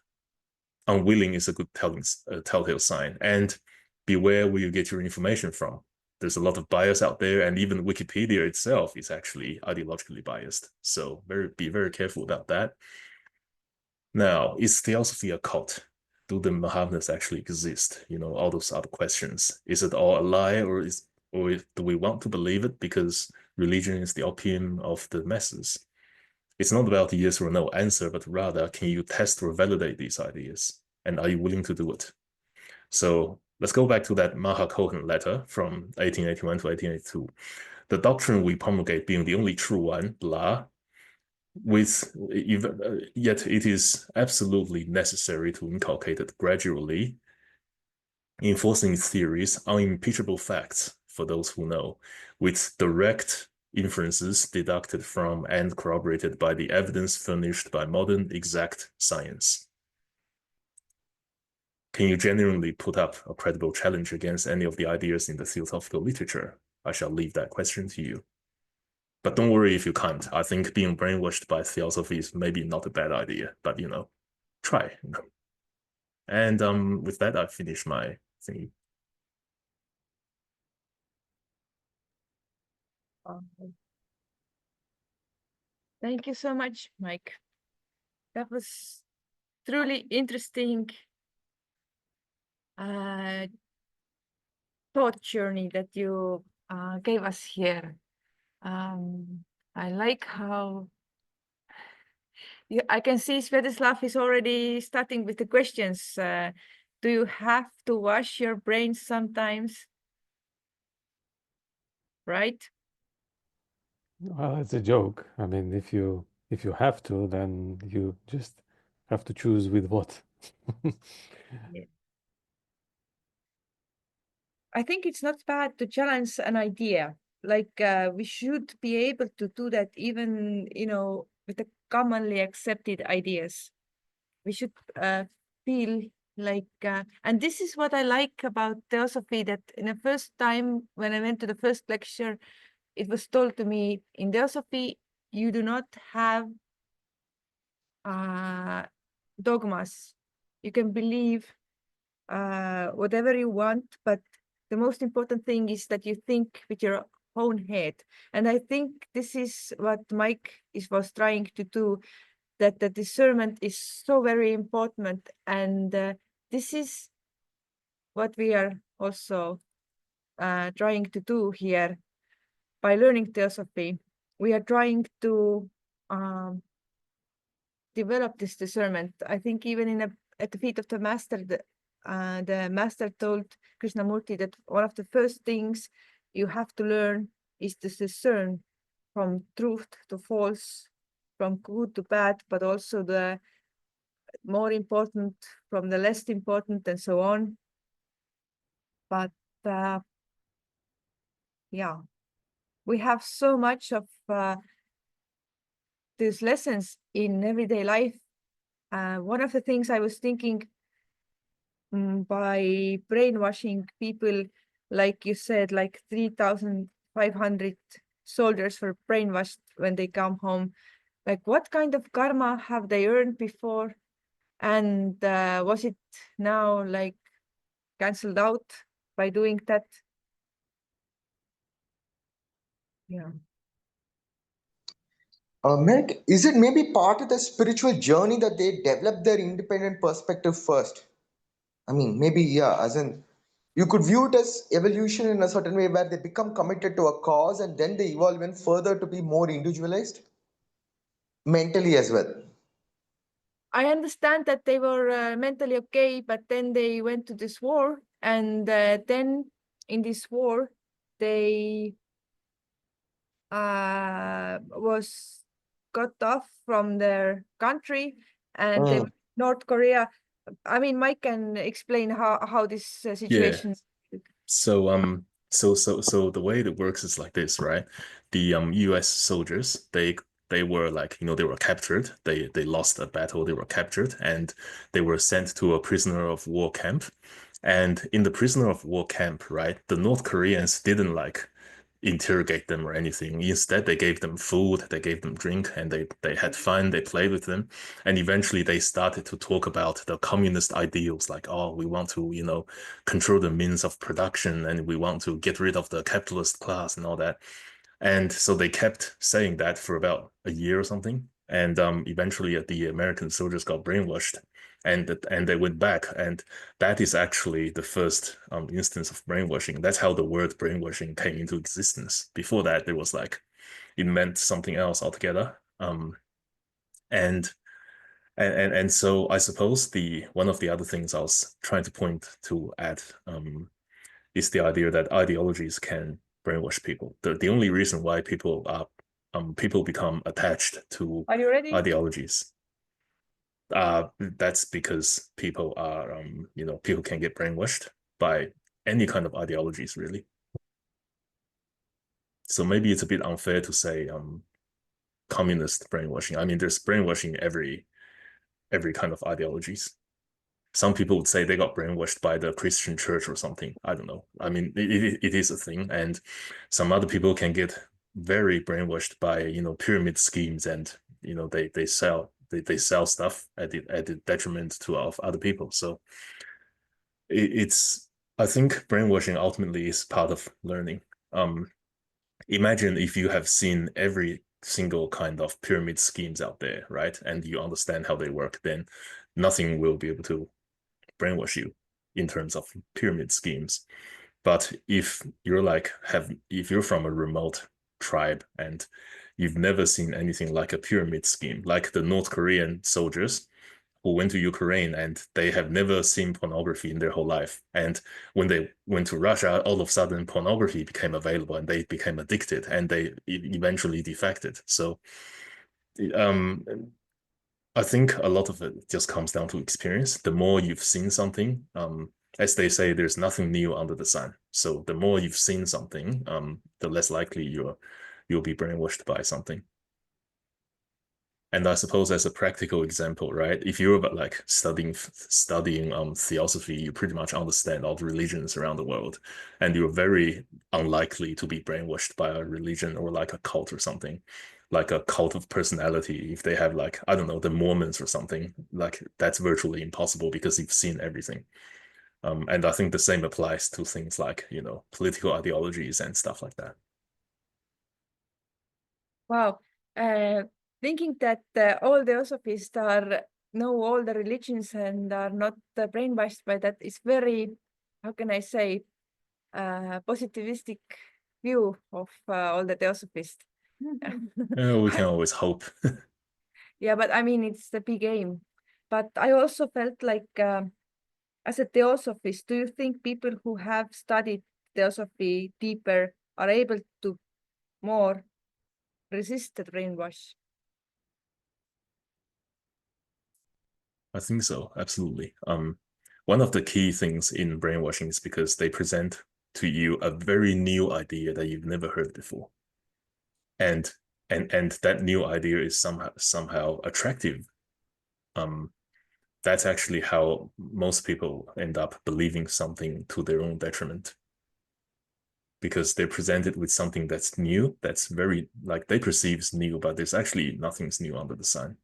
unwilling is a good telltale sign. And beware where you get your information from. There's a lot of bias out there, and even Wikipedia itself is actually ideologically biased. So be very careful about that. Now, is Theosophy a cult? Do the Mohammedans actually exist? You know, all those other questions. Is it all a lie, or do we want to believe it because religion is the opium of the masses? It's not about a yes or no answer, but rather, can you test or validate these ideas? And are you willing to do it? So let's go back to that Maha Cohen letter from 1881 to 1882. The doctrine we promulgate being the only true one, blah, yet it is absolutely necessary to inculcate it gradually, enforcing theories, unimpeachable facts for those who know, with direct inferences deducted from and corroborated by the evidence furnished by modern exact science. Can you genuinely put up a credible challenge against any of the ideas in the theosophical literature? I shall leave that question to you. But don't worry if you can't. I think being brainwashed by theosophy is maybe not a bad idea, but, you know, try. You know. And with that, I finished my thing. Thank you so much, Mike. That was truly interesting thought journey that you gave us here. I like how I can see Svetislav is already starting with the questions. Do you have to wash your brains sometimes? Right? Well, it's a joke. I mean, if you have to, then you just have to choose with what. Yeah. I think it's not bad to challenge an idea. Like we should be able to do that even, you know, with the commonly accepted ideas. We should feel And this is what I like about Theosophy, that in the first time when I went to the first lecture, it was told to me, in Theosophy, you do not have dogmas. You can believe whatever you want, but the most important thing is that you think with your own head. And I think this is what Mike was trying to do, that the discernment is so very important. And this is what we are also trying to do here by learning Theosophy. We are trying to develop this discernment. I think even at the feet of the master, the master told Krishnamurti that one of the first things you have to learn is to discern from truth to false, from good to bad, but also the more important from the less important, and so on. But yeah, we have so much of these lessons in everyday life. One of the things I was thinking, by brainwashing people, like you said, like 3,500 soldiers were brainwashed when they come home. Like, what kind of karma have they earned before? And was it now like cancelled out by doing that? Yeah. Merrick, is it maybe part of the spiritual journey that they develop their independent perspective first? I mean, maybe, yeah, as in, you could view it as evolution in a certain way where they become committed to a cause and then they evolve even further to be more individualized mentally as well. I understand that they were mentally okay, but then they went to this war, and then in this war, they was cut off from their country, and they were in North Korea. I mean, Mike can explain how this situation. So so the way it works is like this, right? The US soldiers, they were like, they were captured. They lost a battle, they were captured, and they were sent to a prisoner of war camp. And in the prisoner of war camp, right, the North Koreans didn't like interrogate them or anything. Instead, they gave them food, they gave them drink, and they had fun, they played with them. And eventually they started to talk about the communist ideals, like, oh, we want to, control the means of production, and we want to get rid of the capitalist class and all that. And so they kept saying that for about a year or something. And eventually the American soldiers got brainwashed, and they went back. And that is actually the first instance of brainwashing. That's how the word brainwashing came into existence. Before that, it was like, it meant something else altogether. And so I suppose one of the other things I was trying to point to at is the idea that ideologies can brainwash people. The only reason why people become attached to ideologies, that's because people are people can get brainwashed by any kind of ideologies, really. So maybe it's a bit unfair to say communist brainwashing. I mean, there's brainwashing every kind of ideologies. Some people would say they got brainwashed by the Christian church or something. I don't know. I mean, it is a thing. And some other people can get very brainwashed by, pyramid schemes, and, they sell stuff at the detriment of other people. So I think brainwashing ultimately is part of learning. Imagine if you have seen every single kind of pyramid schemes out there, right? And you understand how they work, then nothing will be able to brainwash you in terms of pyramid schemes. But if you're from a remote tribe and you've never seen anything like a pyramid scheme, like the North Korean soldiers who went to Ukraine and they have never seen pornography in their whole life. And when they went to Russia, all of a sudden pornography became available and they became addicted and they eventually defected. So I think a lot of it just comes down to experience. The more you've seen something, as they say, there's nothing new under the sun. So the more you've seen something, the less likely you'll be brainwashed by something. And I suppose as a practical example, right? If you're like studying theosophy, you pretty much understand all the religions around the world, and you're very unlikely to be brainwashed by a religion or like a cult or something, like a cult of personality. If they have like, I don't know, the Mormons or something, like that's virtually impossible because you've seen everything. And I think the same applies to things like, you know, political ideologies and stuff like that. Wow. Thinking that all Theosophists know all the religions and are not brainwashed by that is very, how can I say, positivistic view of all the Theosophists. We can always hope. Yeah, but I mean, it's the big aim. But I also felt like, as a Theosophist, do you think people who have studied Theosophy deeper are able to more resist the brainwash? I think so, absolutely. One of the key things in brainwashing is because they present to you a very new idea that you've never heard before, and that new idea is somehow attractive. That's actually how most people end up believing something to their own detriment, because they're presented with something that's new, that's very like they perceive as new, but there's actually nothing's new under the sun.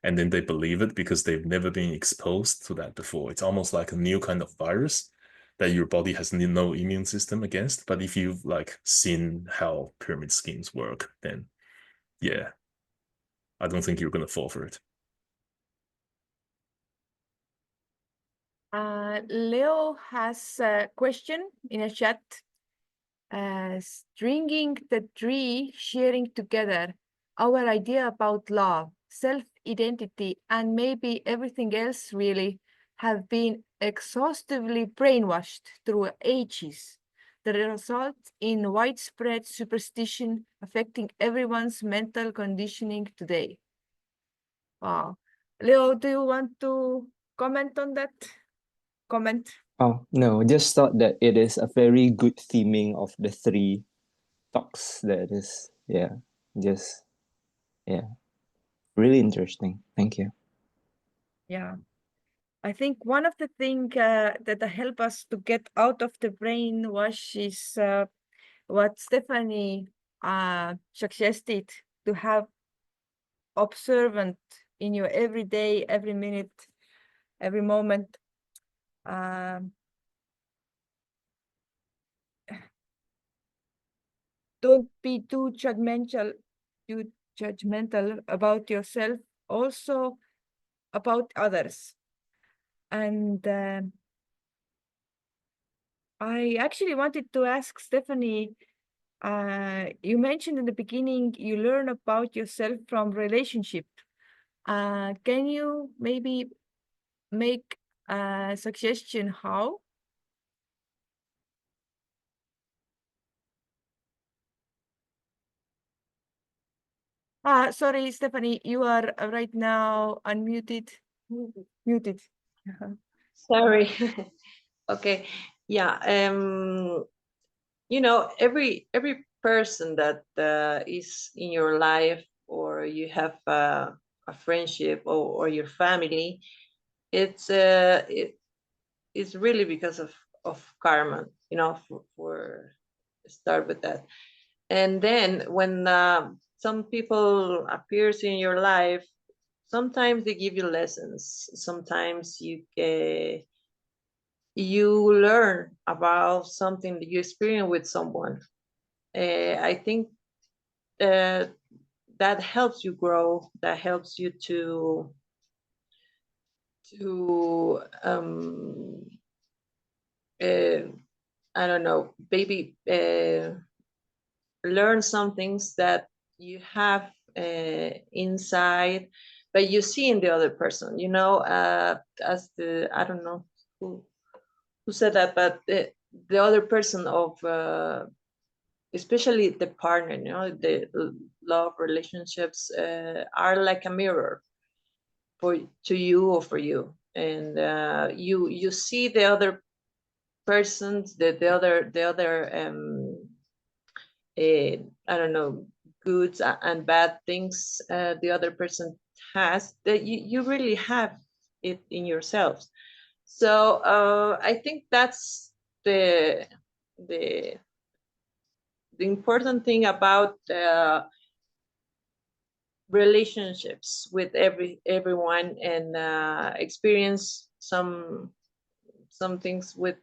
And then they believe it because they've never been exposed to that before. It's almost like a new kind of virus that your body has no immune system against. But if you've like seen how pyramid schemes work, then yeah, I don't think you're gonna fall for it. Leo has a question in a chat. Stringing the tree, sharing together our idea about love, self-identity, and maybe everything else really have been exhaustively brainwashed through ages. The result in widespread superstition affecting everyone's mental conditioning today. Wow. Leo, do you want to comment on that? Comment. Oh, no, just thought that it is a very good theming of the three talks that is, yeah, just, yeah, really interesting. Thank you. Yeah. I think one of the things that help us to get out of the brainwash is what Stephanie suggested, to have observant in your every day, every minute, every moment. Don't be too judgmental about yourself, also about others. And I actually wanted to ask Stephanie, you mentioned in the beginning you learn about yourself from relationship. Can you maybe make a suggestion how? Sorry, Stephanie, you are right now unmuted. Muted. Sorry. Okay. Yeah. You know, every person that is in your life, or you have a friendship, or your family, it's really because of karma. You know, for start with that. And then when some people appears in your life, sometimes they give you lessons. Sometimes you learn about something that you experience with someone. I think that helps you grow. That helps you to I don't know, maybe learn some things that you have inside, but you see in the other person. You know, as the, I don't know who said that, but the other person of especially the partner, you know, the love relationships are like a mirror to you or for you, and you see the other persons, the other I don't know, goods and bad things the other person has, that you really have it in yourselves. So I think that's the important thing about relationships with everyone, and experience some things with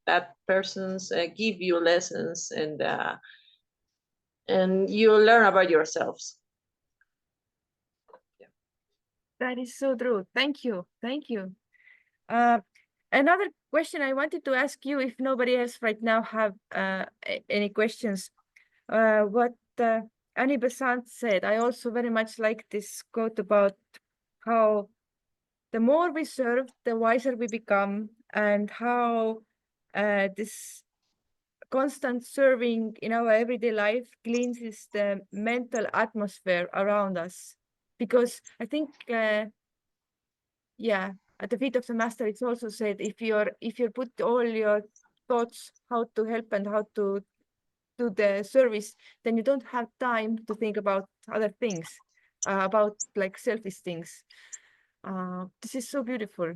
that person's give you lessons, and you learn about yourselves. That is so true. Thank you. Thank you. Another question I wanted to ask you, if nobody else right now have any questions, what Annie Besant said, I also very much like this quote about how the more we serve, the wiser we become, and how this constant serving in our everyday life cleanses the mental atmosphere around us. Because I think, yeah, at the feet of the master, it's also said, if you put all your thoughts how to help and how to do the service, then you don't have time to think about other things, about like selfish things. This is so beautiful.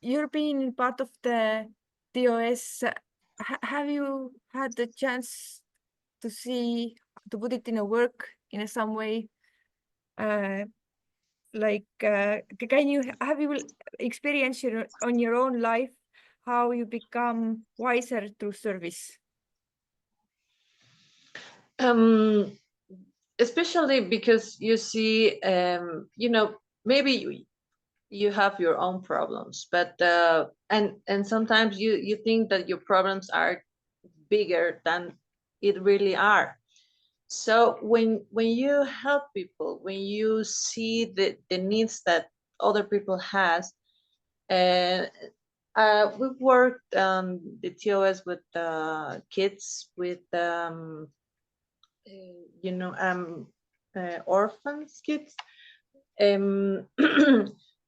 You're being part of the TOS. Have you had the chance to see, to put it in a work in some way? Can you have you experienced on your own life how you become wiser through service? Especially because you see, maybe you have your own problems, but and sometimes you think that your problems are bigger than it really are. So when you help people, when you see the needs that other people has, and we've worked the TOS with kids with orphans kids.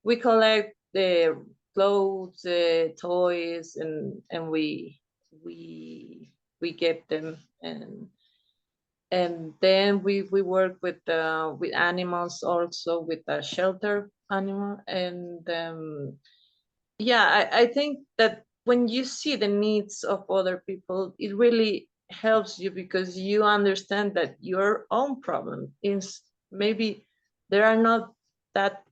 We collect the clothes, toys, and we give them, and then we work with animals also, with a shelter animal, and yeah, I think that when you see the needs of other people, it really helps you, because you understand that your own problem is maybe they are not that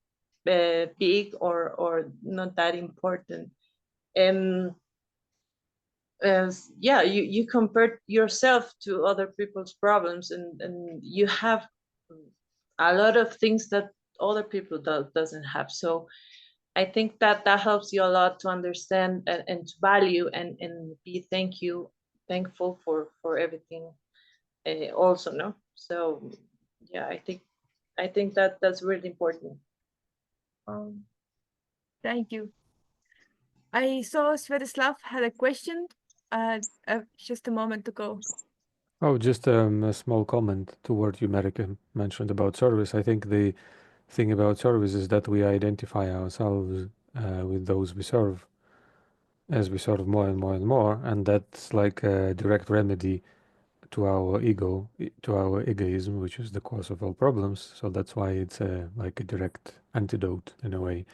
big or not that important. And yeah, you compare yourself to other people's problems, and you have a lot of things that other people doesn't have. So I think that helps you a lot to understand and to value and be thankful for everything also, no? So yeah, I think that that's really important. Thank you. I saw Svetislav had a question. Just a moment to go. Oh, just a small comment to what you, Marika, mentioned about service. I think the thing about service is that we identify ourselves with those we serve as we serve more and more and more, and that's like a direct remedy to our ego, to our egoism, which is the cause of all problems. So that's why it's like a direct antidote in a way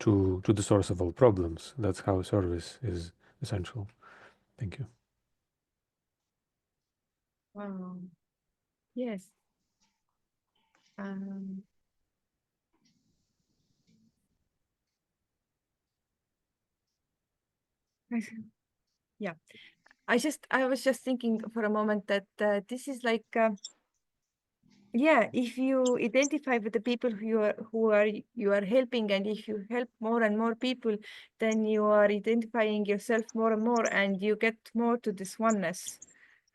to the source of all problems. That's how service is essential. Thank you. Yes. Yeah, I was just thinking for a moment that this is like, yeah, if you identify with the people you are helping, and if you help more and more people, then you are identifying yourself more and more, and you get more to this oneness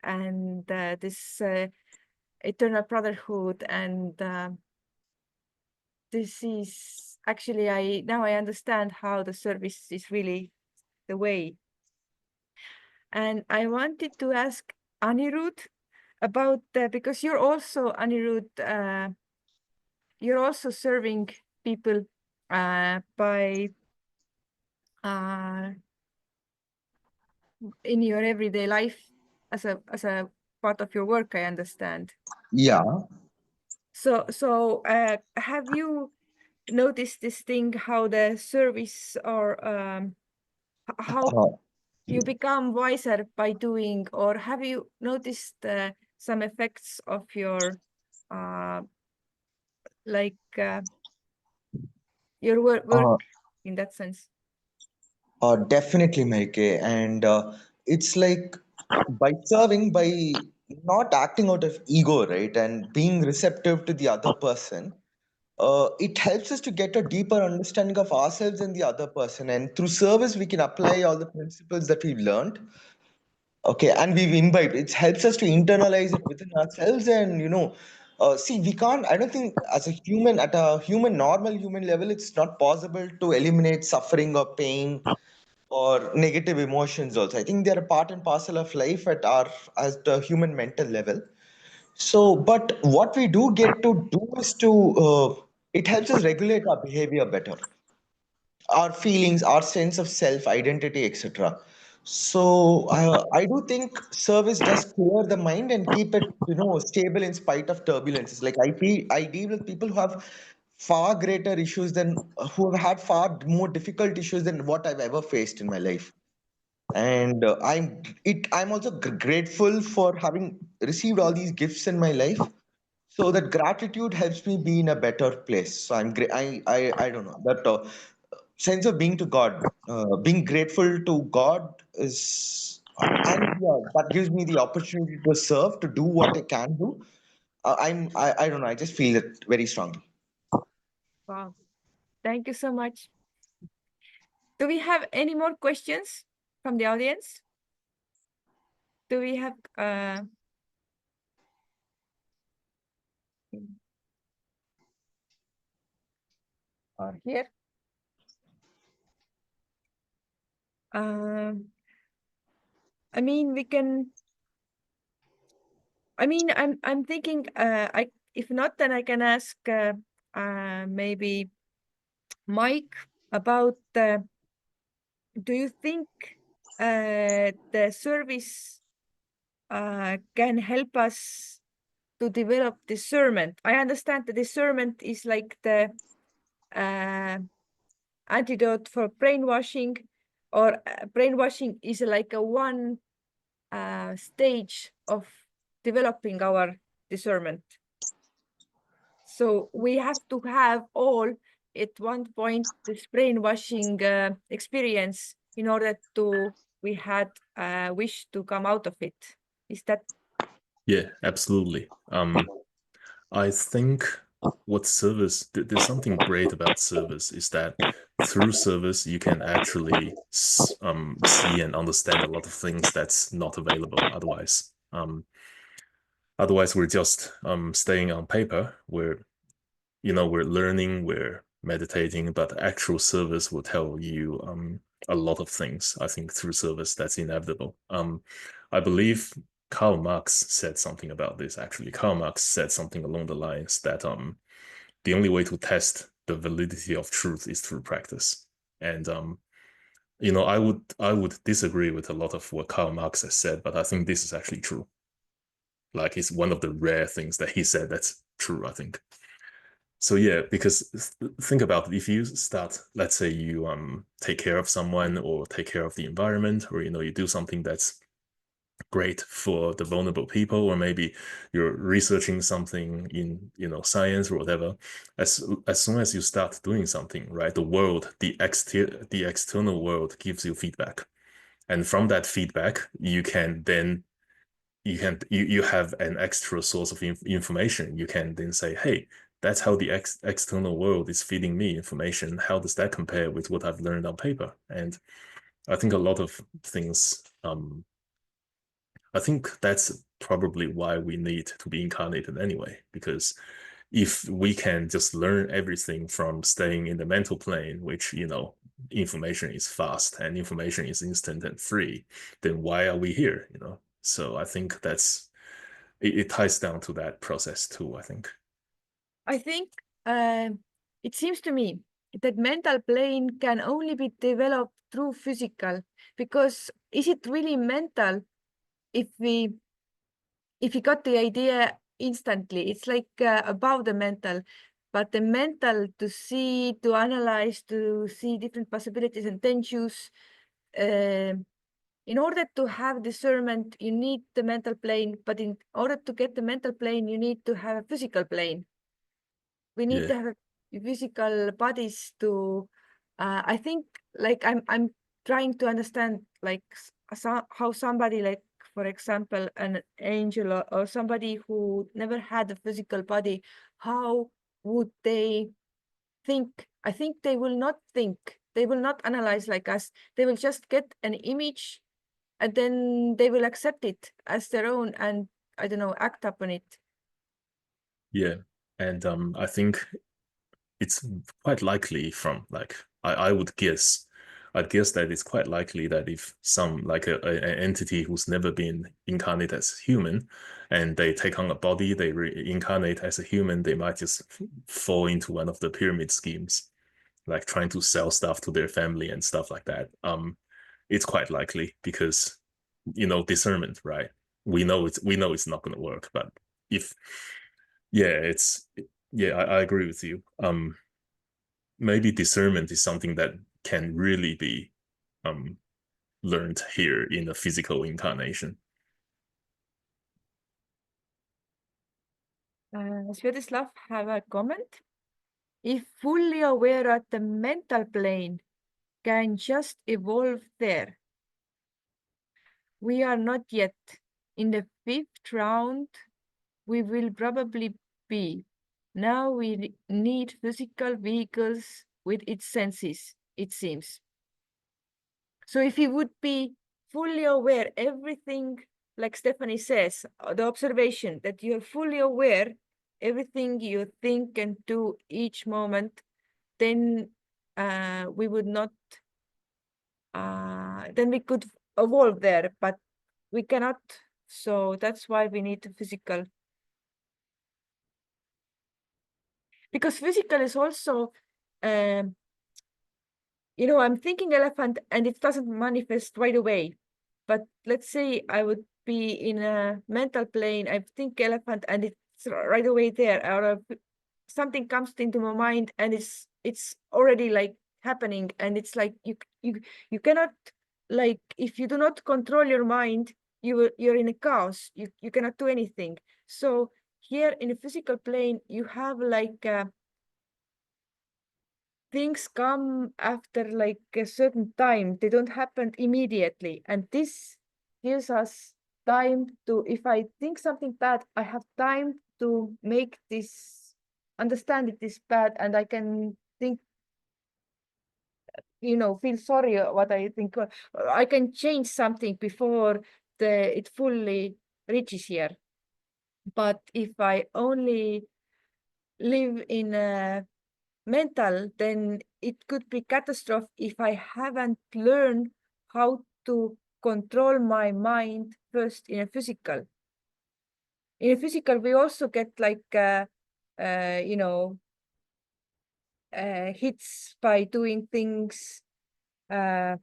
and this eternal brotherhood. And this is actually, now I understand how the service is really the way. And I wanted to ask Anirudh about because you're also, Anirudh, you're also serving people by in your everyday life as a part of your work, I understand. Yeah. So have you noticed this thing, how the service or how Uh, you become wiser by doing, or have you noticed some effects of your like your work uh, in that sense? Definitely, Maike. And it's like by serving, by not acting out of ego, right, and being receptive to the other person, it helps us to get a deeper understanding of ourselves and the other person. And through service, we can apply all the principles that we've learned. Okay, and we've imbibed. It helps us to internalize it within ourselves, and see, we can't. I don't think as a human, at a normal human level, it's not possible to eliminate suffering or pain or negative emotions. Also, I think they're a part and parcel of life at our as the human mental level. So, but what we do get to do is to it helps us regulate our behavior better, our feelings, our sense of self, identity, etc. So I do think service does clear the mind and keep it, stable in spite of turbulences. Like I deal with people who have far greater issues than who have had far more difficult issues than what I've ever faced in my life. And I'm also grateful for having received all these gifts in my life. So that gratitude helps me be in a better place. So I don't know that sense of being to God, being grateful to God is, and yeah, that gives me the opportunity to serve, to do what I can do. I don't know. I just feel it very strongly. Wow, thank you so much. Do we have any more questions from the audience? Do we have or here? I mean, we can. I mean, I'm thinking. If not, then I can ask maybe Mike about. Do you think the service can help us to develop discernment? I understand the discernment is like the antidote for brainwashing, or brainwashing is like a one stage of developing our discernment. So we have to have all at one point this brainwashing experience in order to we had wish to come out of it. Is that? Yeah, absolutely. I think what service, there's something great about service is that through service, you can actually see and understand a lot of things that's not available otherwise. Otherwise, we're just staying on paper. We're learning, we're meditating, but actual service will tell you a lot of things. I think through service, that's inevitable. I believe Karl Marx said something about this. Actually, Karl Marx said something along the lines that the only way to test the validity of truth is through practice. And I would disagree with a lot of what Karl Marx has said, but I think this is actually true. Like, it's one of the rare things that he said that's true, I think. So yeah, because think about it, if you start, let's say you take care of someone or take care of the environment, or you do something that's great for the vulnerable people, or maybe you're researching something in science or whatever, as soon as you start doing something, right, the world, the external world gives you feedback, and from that feedback you can then you have an extra source of information. You can then say, hey, that's how the external world is feeding me information. How does that compare with what I've learned on paper? And I think a lot of things, I think that's probably why we need to be incarnated anyway, because if we can just learn everything from staying in the mental plane, which, information is fast and information is instant and free, then why are we here? So I think it ties down to that process too, I think. I think it seems to me that mental plane can only be developed through physical, because is it really mental if we got the idea instantly? It's like above the mental, but the mental to see, to analyze, to see different possibilities and then choose. In order to have discernment, you need the mental plane, but in order to get the mental plane, you need to have a physical plane. We need to have physical bodies to, I think, like I'm trying to understand like how somebody, like, for example, an angel or somebody who never had a physical body, how would they think? I think they will not think. They will not analyze like us. They will just get an image and then they will accept it as their own and, I don't know, act upon it. Yeah, and I think it's quite likely from like I'd guess that it's quite likely that if some like an entity who's never been incarnated as human and they take on a body, they reincarnate as a human, they might just fall into one of the pyramid schemes, like trying to sell stuff to their family and stuff like that. It's quite likely because, you know, discernment, right? We know it's not going to work, but if I agree with you. Maybe discernment is something that can really be learned here in a physical incarnation. Sviatoslav have a comment. If fully aware at the mental plane can just evolve there. We are not yet. In the 5th round, we will probably be. Now we need physical vehicles with its senses, it seems. So if you would be fully aware, everything, like Stephanie says, the observation that you're fully aware, everything you think and do each moment, then we would not, then we could evolve there, but we cannot. So that's why we need the physical. Because physical is also, you know, I'm thinking elephant and it doesn't manifest right away. But let's say I would be in a mental plane, I think elephant and it's right away there, or something comes into my mind and it's already like happening, and it's like you cannot, like, if you do not control your mind, you're in a chaos. You cannot do anything. So here in a physical plane, you have like things come after like a certain time. They don't happen immediately. And this gives us time to, if I think something bad, I have time to make this, understand it is bad, and I can think, you know, feel sorry what I think. I can change something before it fully reaches here. But if I only live in a mental, then it could be catastrophe if I haven't learned how to control my mind first in a physical. In a physical, we also get like, you know, hits by doing things we're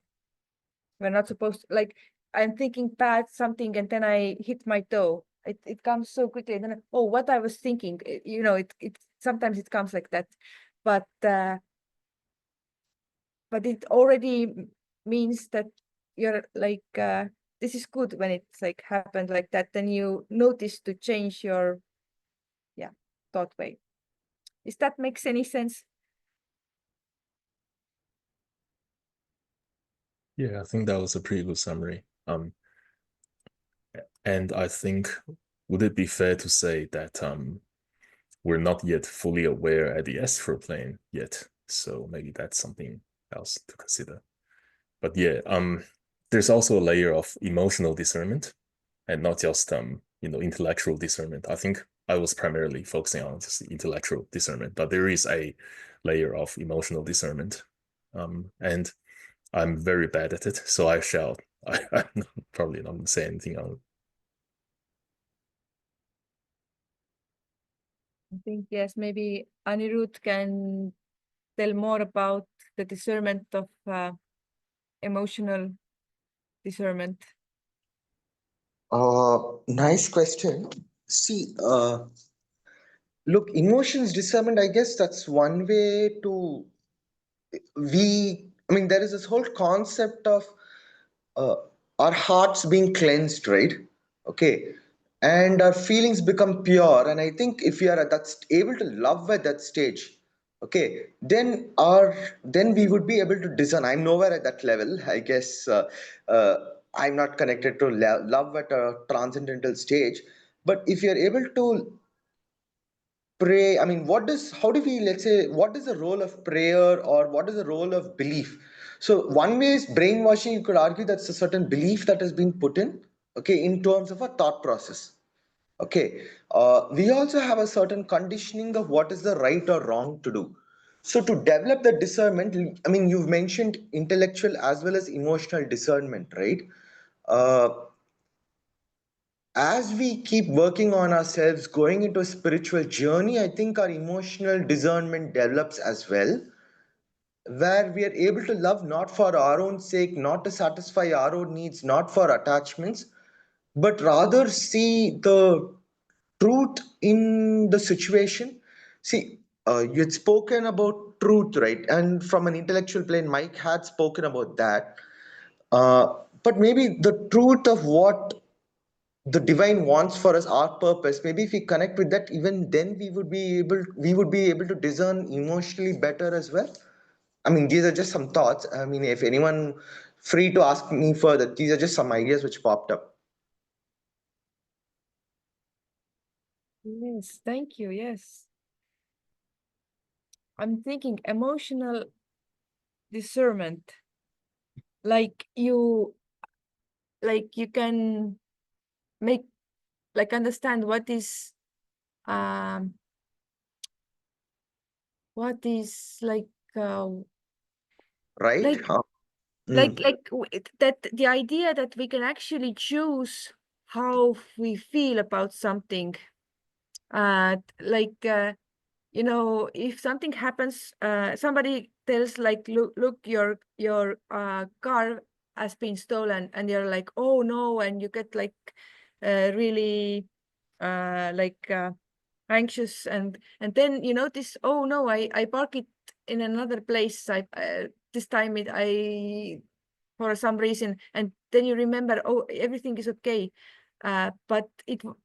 not supposed to. Like, I'm thinking bad something and then I hit my toe. It comes so quickly. And then, oh, what I was thinking, you know, it sometimes it comes like that. But it already means that you're like, this is good when it's like happened like that. Then you notice to change your, thought way. Is that makes any sense? Yeah, I think that was a pretty good summary. And I think, would it be fair to say that we're not yet fully aware at the astral plane yet? So maybe that's something else to consider. But yeah, there's also a layer of emotional discernment, and not just you know, intellectual discernment. I think I was primarily focusing on just intellectual discernment, but there is a layer of emotional discernment, and I'm very bad at it, so I'm probably not going to say anything on it. I think, yes, maybe Anirudh can tell more about the discernment of emotional discernment? Nice question. See, look, emotions discernment, I guess that's one way to I mean, there is this whole concept of uh, our hearts being cleansed, right? Okay. And our feelings become pure. And I think if we are at that able to love at that stage, okay, then we would be able to discern. I'm nowhere at that level. I guess uh, I'm not connected to love at a transcendental stage. But if you're able to pray, I mean, how do we, let's say, what is the role of prayer or what is the role of belief? So one way is brainwashing. You could argue that's a certain belief that has been put in, okay, in terms of a thought process. Okay. We also have a certain conditioning of what is the right or wrong to do. So to develop the discernment, I mean, you've mentioned intellectual as well as emotional discernment, right? uh, as we keep working on ourselves, going into a spiritual journey, I think our emotional discernment develops as well, where we are able to love not for our own sake, not to satisfy our own needs, not for attachments, but rather see the truth in the situation. See, you had spoken about truth, right? And from an intellectual plane, Mike had spoken about that. But maybe the truth of what the divine wants for us, our purpose, maybe if we connect with that, even then we would be able to discern emotionally better as well. I mean, these are just some thoughts. I mean, if anyone free to ask me further, these are just some ideas which popped up. Yes, thank you. Yes. I'm thinking emotional discernment. Like you can make understand um what is uh, Right? like Mm. that the idea that we can actually choose how we feel about something. Like if something happens, somebody tells like, look, your car has been stolen, and you're like, oh no, and you get like really anxious, and then you notice, oh no, I park it in another place. I this time I for some reason, and then you remember, oh, everything is okay. But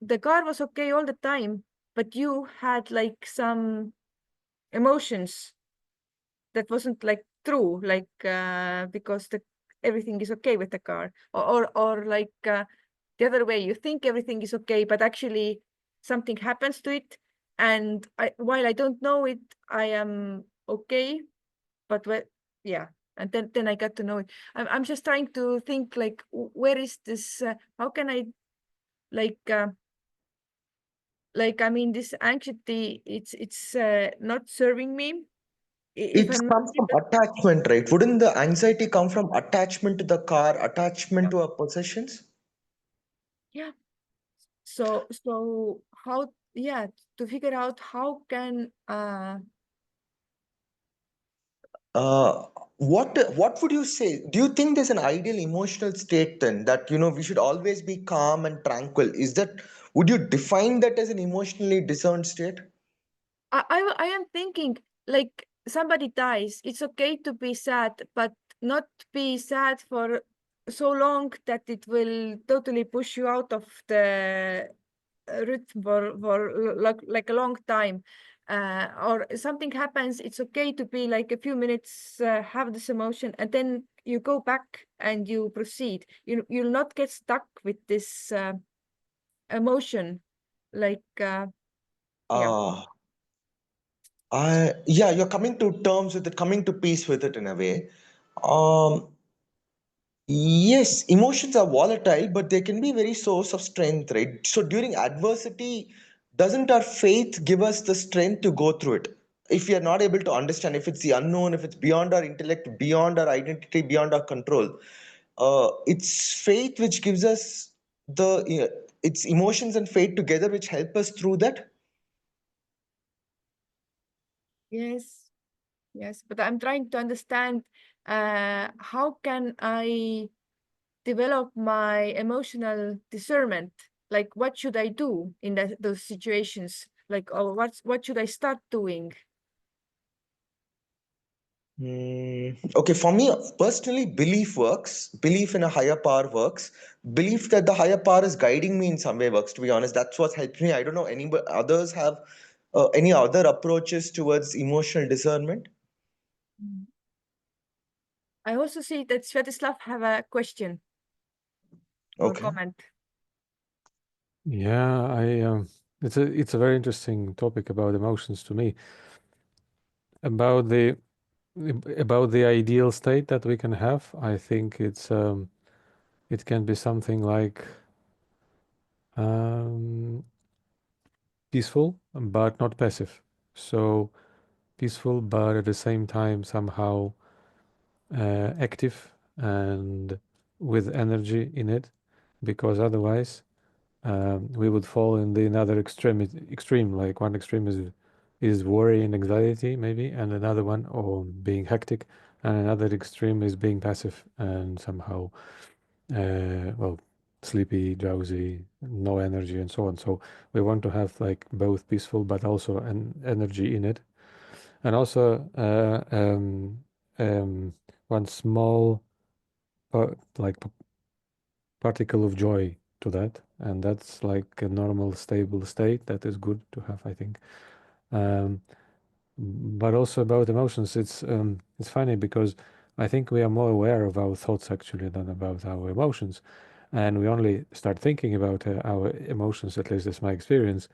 the car was okay all the time, but you had like some emotions that wasn't like true, like because everything is okay with the car, or like the other way, you think everything is okay, but actually something happens to it, and while I don't know it, I am okay, but yeah, and then I got to know it. I'm just trying to think like, where is this? How can I like? I mean, this anxiety, it's not serving me. If It I'm not comes from able, attachment, right? Wouldn't the anxiety come from attachment to the car, attachment to our possessions? yeah. So how? Yeah, to figure out how can Uh, what would you say? Do you think there's an ideal emotional state then that we should always be calm and tranquil? Would you define that as an emotionally discerned state? I am thinking like somebody dies. It's okay to be sad, but not be sad for so long that it will totally push you out of the rhythm for like a long time. Or something happens, it's okay to be like a few minutes, have this emotion, and then you go back and you proceed. You'll not get stuck with this emotion. Like yeah. Uh, yeah, you're coming to terms with it, coming to peace with it in a way. Um, yes, emotions are volatile, but they can be very source of strength, right? So during adversity, doesn't our faith give us the strength to go through it? If we are not able to understand, if it's the unknown, if it's beyond our intellect, beyond our identity, beyond our control, it's faith which gives us it's emotions and faith together which help us through that. Yes. Yes, but I'm trying to understand how can I develop my emotional discernment? Like, what should I do in those situations? Like, or what should I start doing? Okay, for me personally, belief works. Belief in a higher power works. Belief that the higher power is guiding me in some way works. To be honest, that's what helped me. I don't know any others have any other approaches towards emotional discernment. I also see that Svetislav have a question or Okay. comment. Yeah, it's a very interesting topic about emotions to me. About the ideal state that we can have, I think it can be something like peaceful but not passive. So peaceful but at the same time somehow active and with energy in it, because otherwise we would fall in the another extreme. Like one extreme is worry and anxiety maybe, and another one or being hectic, and another extreme is being passive and somehow well, sleepy, drowsy, no energy, and so on. So we want to have like both peaceful but also an energy in it, and also one small like particle of joy to that, and that's like a normal stable state that is good to have, I think. But also about emotions, it's funny because I think we are more aware of our thoughts actually than about our emotions, and we only start thinking about our emotions, at least that's my experience,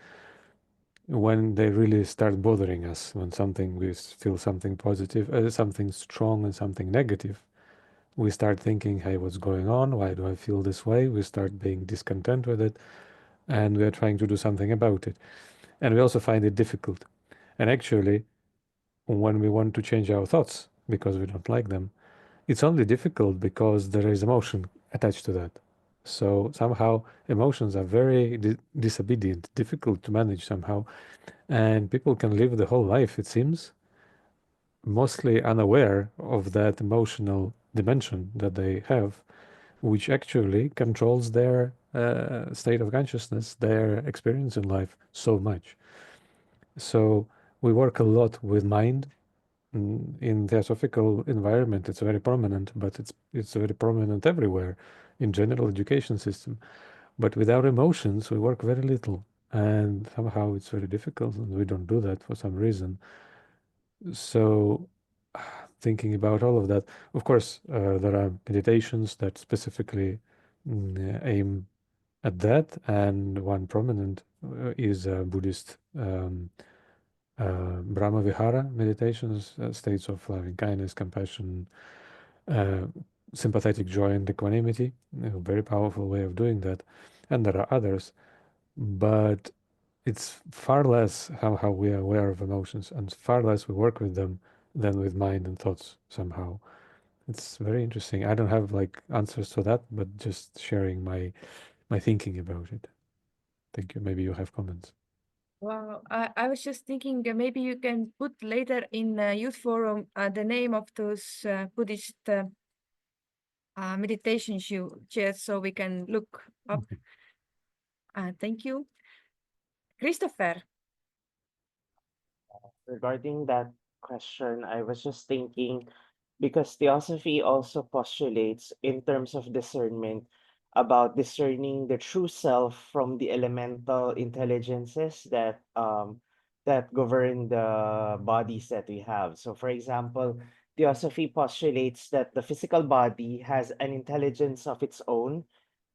when they really start bothering us, when something we feel something positive, something strong and something negative. We start thinking, hey, what's going on? Why do I feel this way? We start being discontent with it, and we are trying to do something about it. And we also find it difficult. And actually, when we want to change our thoughts because we don't like them, it's only difficult because there is emotion attached to that. So somehow emotions are very disobedient, difficult to manage somehow. And people can live the whole life, it seems, mostly unaware of that emotional dimension that they have, which actually controls their state of consciousness, their experience in life so much. So we work a lot with mind. In theosophical environment, it's very prominent, but it's very prominent everywhere in general education system. But without emotions, we work very little, and somehow it's very difficult, and we don't do that for some reason. So thinking about all of that, of course, there are meditations that specifically aim at that, and one prominent is Buddhist Brahma Vihara meditations, states of loving kindness, compassion, uh, sympathetic joy, and equanimity. A very powerful way of doing that. And there are others, but it's far less how we are aware of emotions, and far less we work with them than with mind and thoughts somehow. It's very interesting. I don't have like answers to that, but just sharing my thinking about it. Thank you. Maybe you have comments. Wow, I was just thinking maybe you can put later in youth forum the name of those Buddhist meditations you shared so we can look up. Thank you. Christopher. Regarding that question, I was just thinking because Theosophy also postulates in terms of discernment about discerning the true self from the elemental intelligences that govern the bodies that we have. So for example, Theosophy postulates that the physical body has an intelligence of its own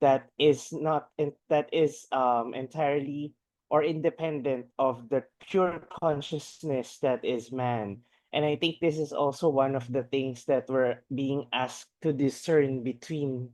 that is not that is entirely or independent of the pure consciousness that is man. And I think this is also one of the things that we're being asked to discern between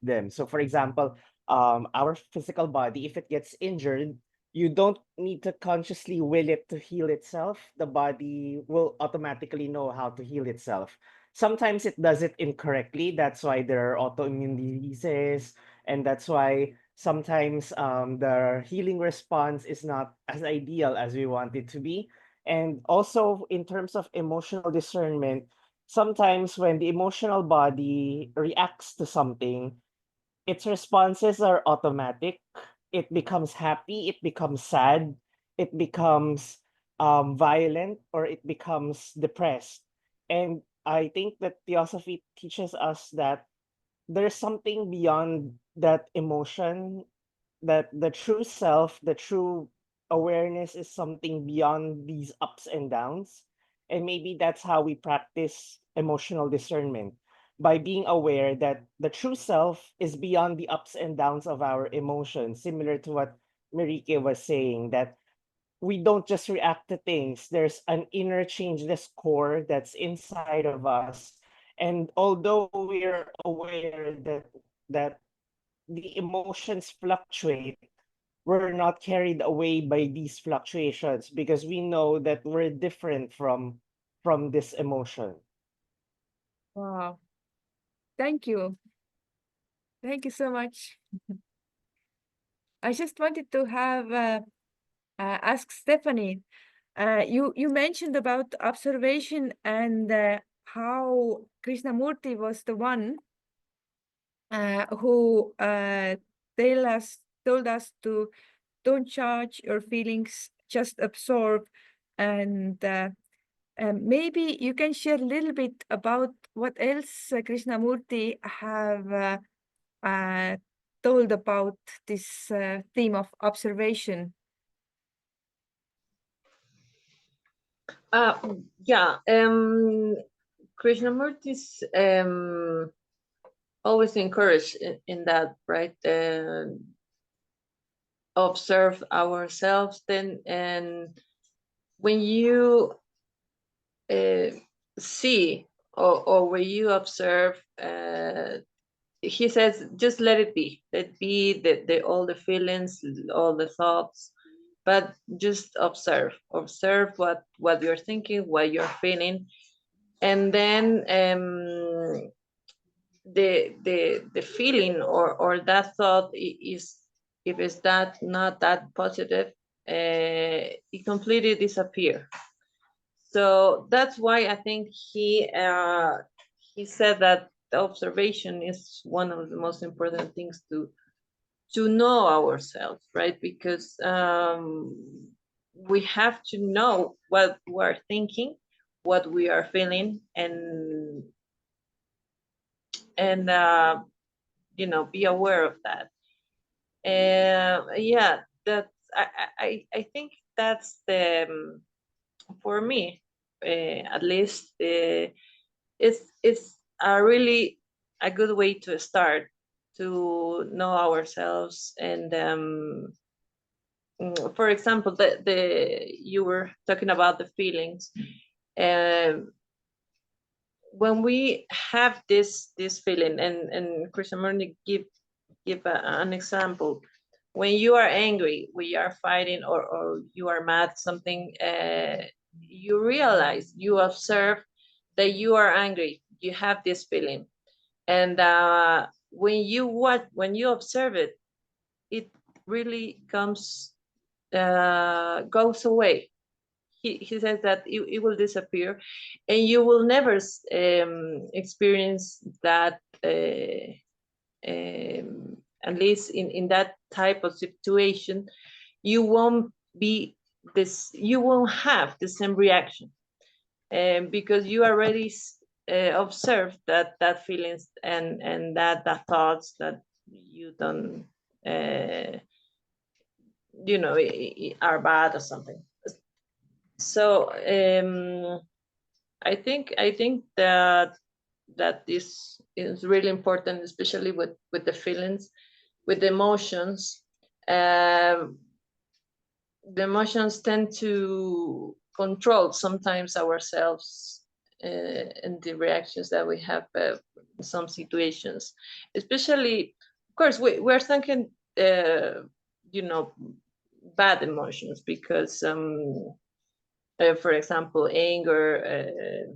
them. So, for example, our physical body, if it gets injured, you don't need to consciously will it to heal itself. The body will automatically know how to heal itself. Sometimes it does it incorrectly. That's why there are autoimmune diseases, and that's why sometimes the healing response is not as ideal as we want it to be. And also in terms of emotional discernment, sometimes when the emotional body reacts to something, its responses are automatic. It becomes happy, it becomes sad, it becomes violent, or it becomes depressed. And I think that Theosophy teaches us that there's something beyond that emotion, that the true self, the true awareness is something beyond these ups and downs. And maybe that's how we practice emotional discernment, by being aware that the true self is beyond the ups and downs of our emotions, similar to what Marike was saying, that we don't just react to things. There's an inner changeless core that's inside of us. And although we're aware that the emotions fluctuate, we're not carried away by these fluctuations, because we know that we're different from this emotion. Wow. Thank you. Thank you so much. I just wanted to have ask Stephanie. You mentioned about observation and how Krishnamurti was the one who told us to don't judge your feelings, just absorb. And maybe you can share a little bit about what else Krishnamurti have told about this theme of observation. Yeah, Krishnamurti's always encouraged in that, right? Observe ourselves then, and when you see or when you observe, he says, just let it be. Let be the all the feelings, all the thoughts, but just observe what you're thinking, what you're feeling, and then the feeling or that thought is, if it's that not that positive, it completely disappear. So that's why I think he said that the observation is one of the most important things to know ourselves, right? Because we have to know what we're thinking, what we are feeling, and you know, be aware of that. Yeah, that's I think that's the for me, at least, it's a really a good way to start to know ourselves. And for example, the you were talking about the feelings. When we have this feeling, and Krishnamurti give an example. When you are angry, we are fighting, or you are mad, something, you realize, you observe that you are angry, you have this feeling, and when you observe it, it really goes away. He says that it will disappear, and you will never experience that, at least in that type of situation. You won't have the same reaction, because you already observed that feelings and that thoughts that you don't, you know, are bad or something. So I think that this is really important, especially with the feelings, with the emotions. The emotions tend to control sometimes ourselves, and the reactions that we have in some situations. Especially, of course, we're thinking, you know, bad emotions, because for example, anger,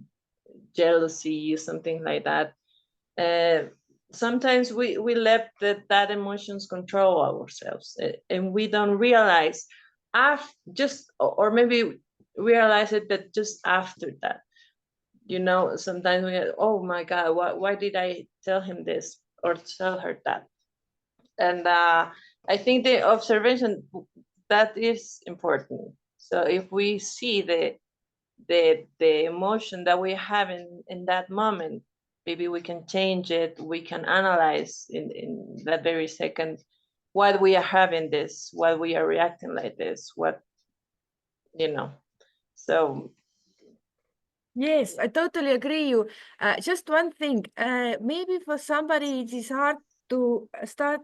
jealousy, something like that. Sometimes we let that emotions control ourselves, and we don't realize, or maybe realize it that just after that, you know, sometimes we, oh my God, why did I tell him this or tell her that? And I think the observation, that is important. So if we see the emotion that we have in that moment, maybe we can change it. We can analyze in that very second why we are having this, why we are reacting like this, what, you know. So Yes, I totally agree you. Just one thing, maybe for somebody it is hard to start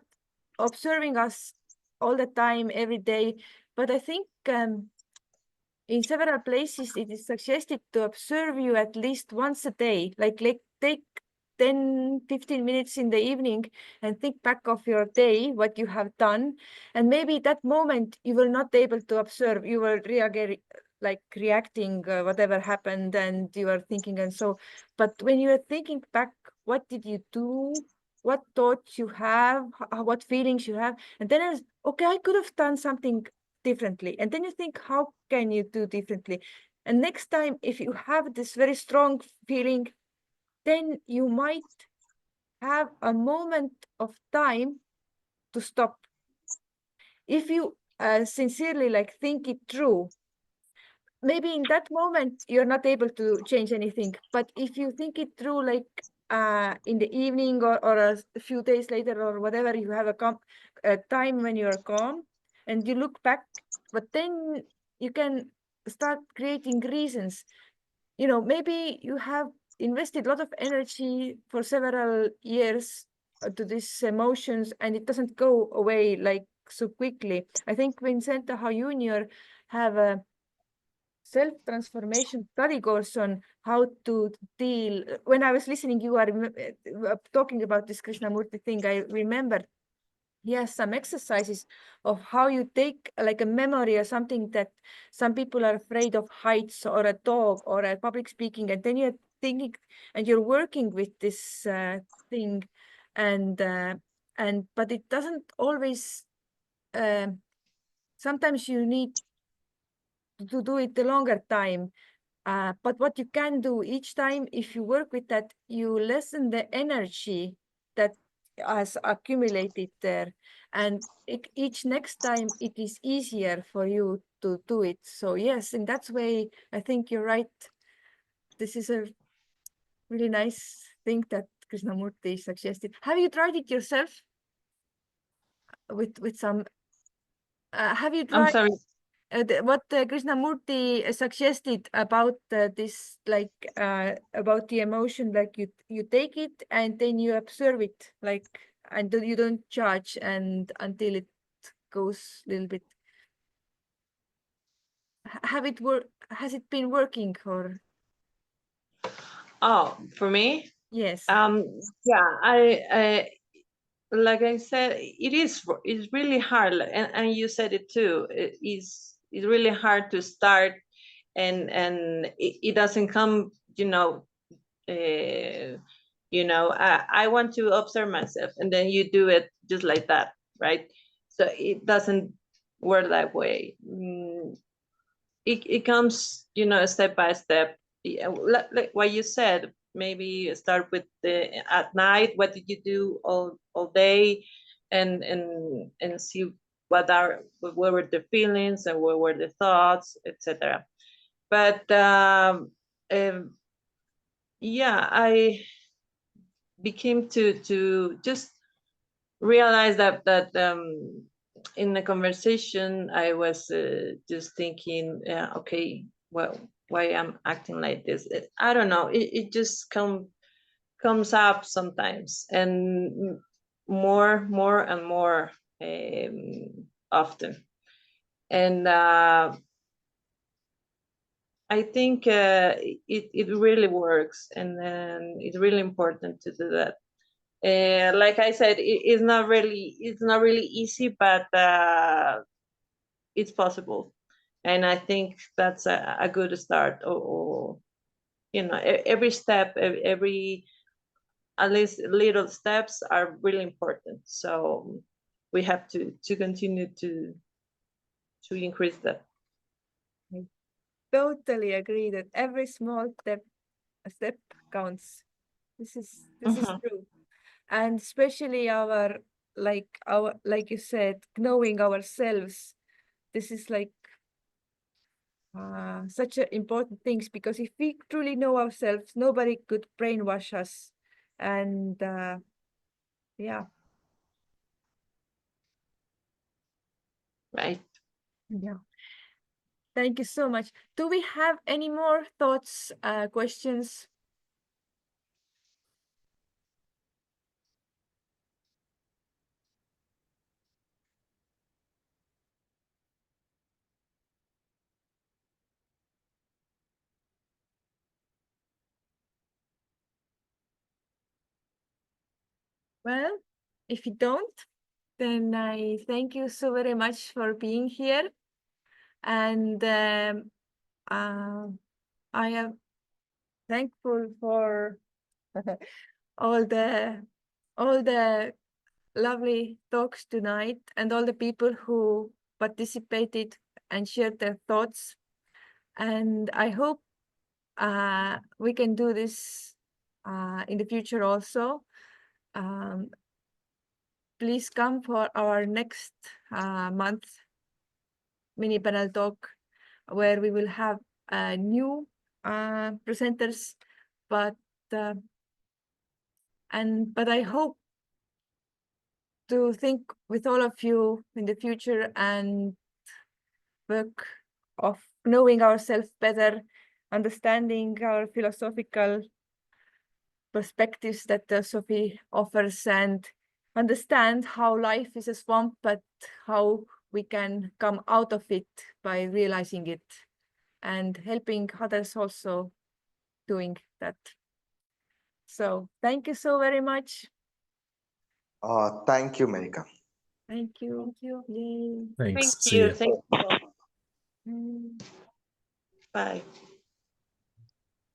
observing us all the time, every day, but I think in several places it is suggested to observe you at least once a day, like take 10-15 minutes in the evening and think back of your day, what you have done. And maybe that moment you will not able to observe, you will reacting whatever happened and you are thinking. And so, but when you are thinking back, what did you do? What thoughts you have, what feelings you have, and then it's okay, I could have done something differently. And then you think, how can you do differently? And next time, if you have this very strong feeling, then you might have a moment of time to stop. If you sincerely like think it through, maybe in that moment you're not able to change anything. But if you think it through, like in the evening or a few days later or whatever, you have a time when you're calm and you look back, but then you can start creating reasons. You know, maybe you have invested a lot of energy for several years to these emotions and it doesn't go away like so quickly. I think Vincent How Junior have a self-transformation study course on how to deal. When I was listening, you are talking about this Krishnamurti thing, I remember he has some exercises of how you take like a memory or something that some people are afraid of heights or a dog or a public speaking, and then you're thinking and you're working with this thing, and but it doesn't always. Sometimes you need to do it a longer time. But what you can do each time, if you work with that, you lessen the energy that has accumulated there. And each next time, it is easier for you to do it. So yes, in that way, I think you're right. This is a really nice thing that Krishnamurti suggested. Have you tried it yourself with some? Have you I'm tried? sorry. What Krishnamurti suggested about this, like about the emotion, like you take it and then you observe it, like, and you don't judge and until it goes a little bit. Have it work? Has it been working or? Oh, for me, Yes. yeah, I like I said, it's really hard, and you said it too. It's really hard to start, and it doesn't come, I want to observe myself, and then you do it just like that, right? So it doesn't work that way. It comes, step by step. Yeah, like what you said, maybe start with at night, what did you do all day, and see what were the feelings and what were the thoughts, etc. But yeah, I became to just realize that in the conversation I was just thinking, okay, well, why I'm acting like this? I don't know. It just comes up sometimes, and more and more often. And I think it really works, and then it's really important to do that. Like I said, it's not really easy, but it's possible, and I think that's a good start. Or every step, every at least little steps are really important. So we have to continue to increase that. totally agree that every small step counts. This is true. And especially like you said, knowing ourselves. This is like such a important things, because if we truly know ourselves, nobody could brainwash us. And yeah. Right. Yeah. Thank you so much. Do we have any more thoughts, questions? Well, if you don't, then I thank you so very much for being here. And I am thankful for all the lovely talks tonight, and all the people who participated and shared their thoughts. And I hope we can do this in the future also. Please come for our next month mini panel talk, where we will have new presenters, but I hope to think with all of you in the future and work of knowing ourselves better, understanding our philosophical perspectives that Theosophy offers, and understand how life is a swamp, but how we can come out of it by realizing it and helping others also doing that. So thank you so very much. Thank you, Marika. Thank you. Yay. Thanks. Thank See you. ya. Thank you. Mm. Bye.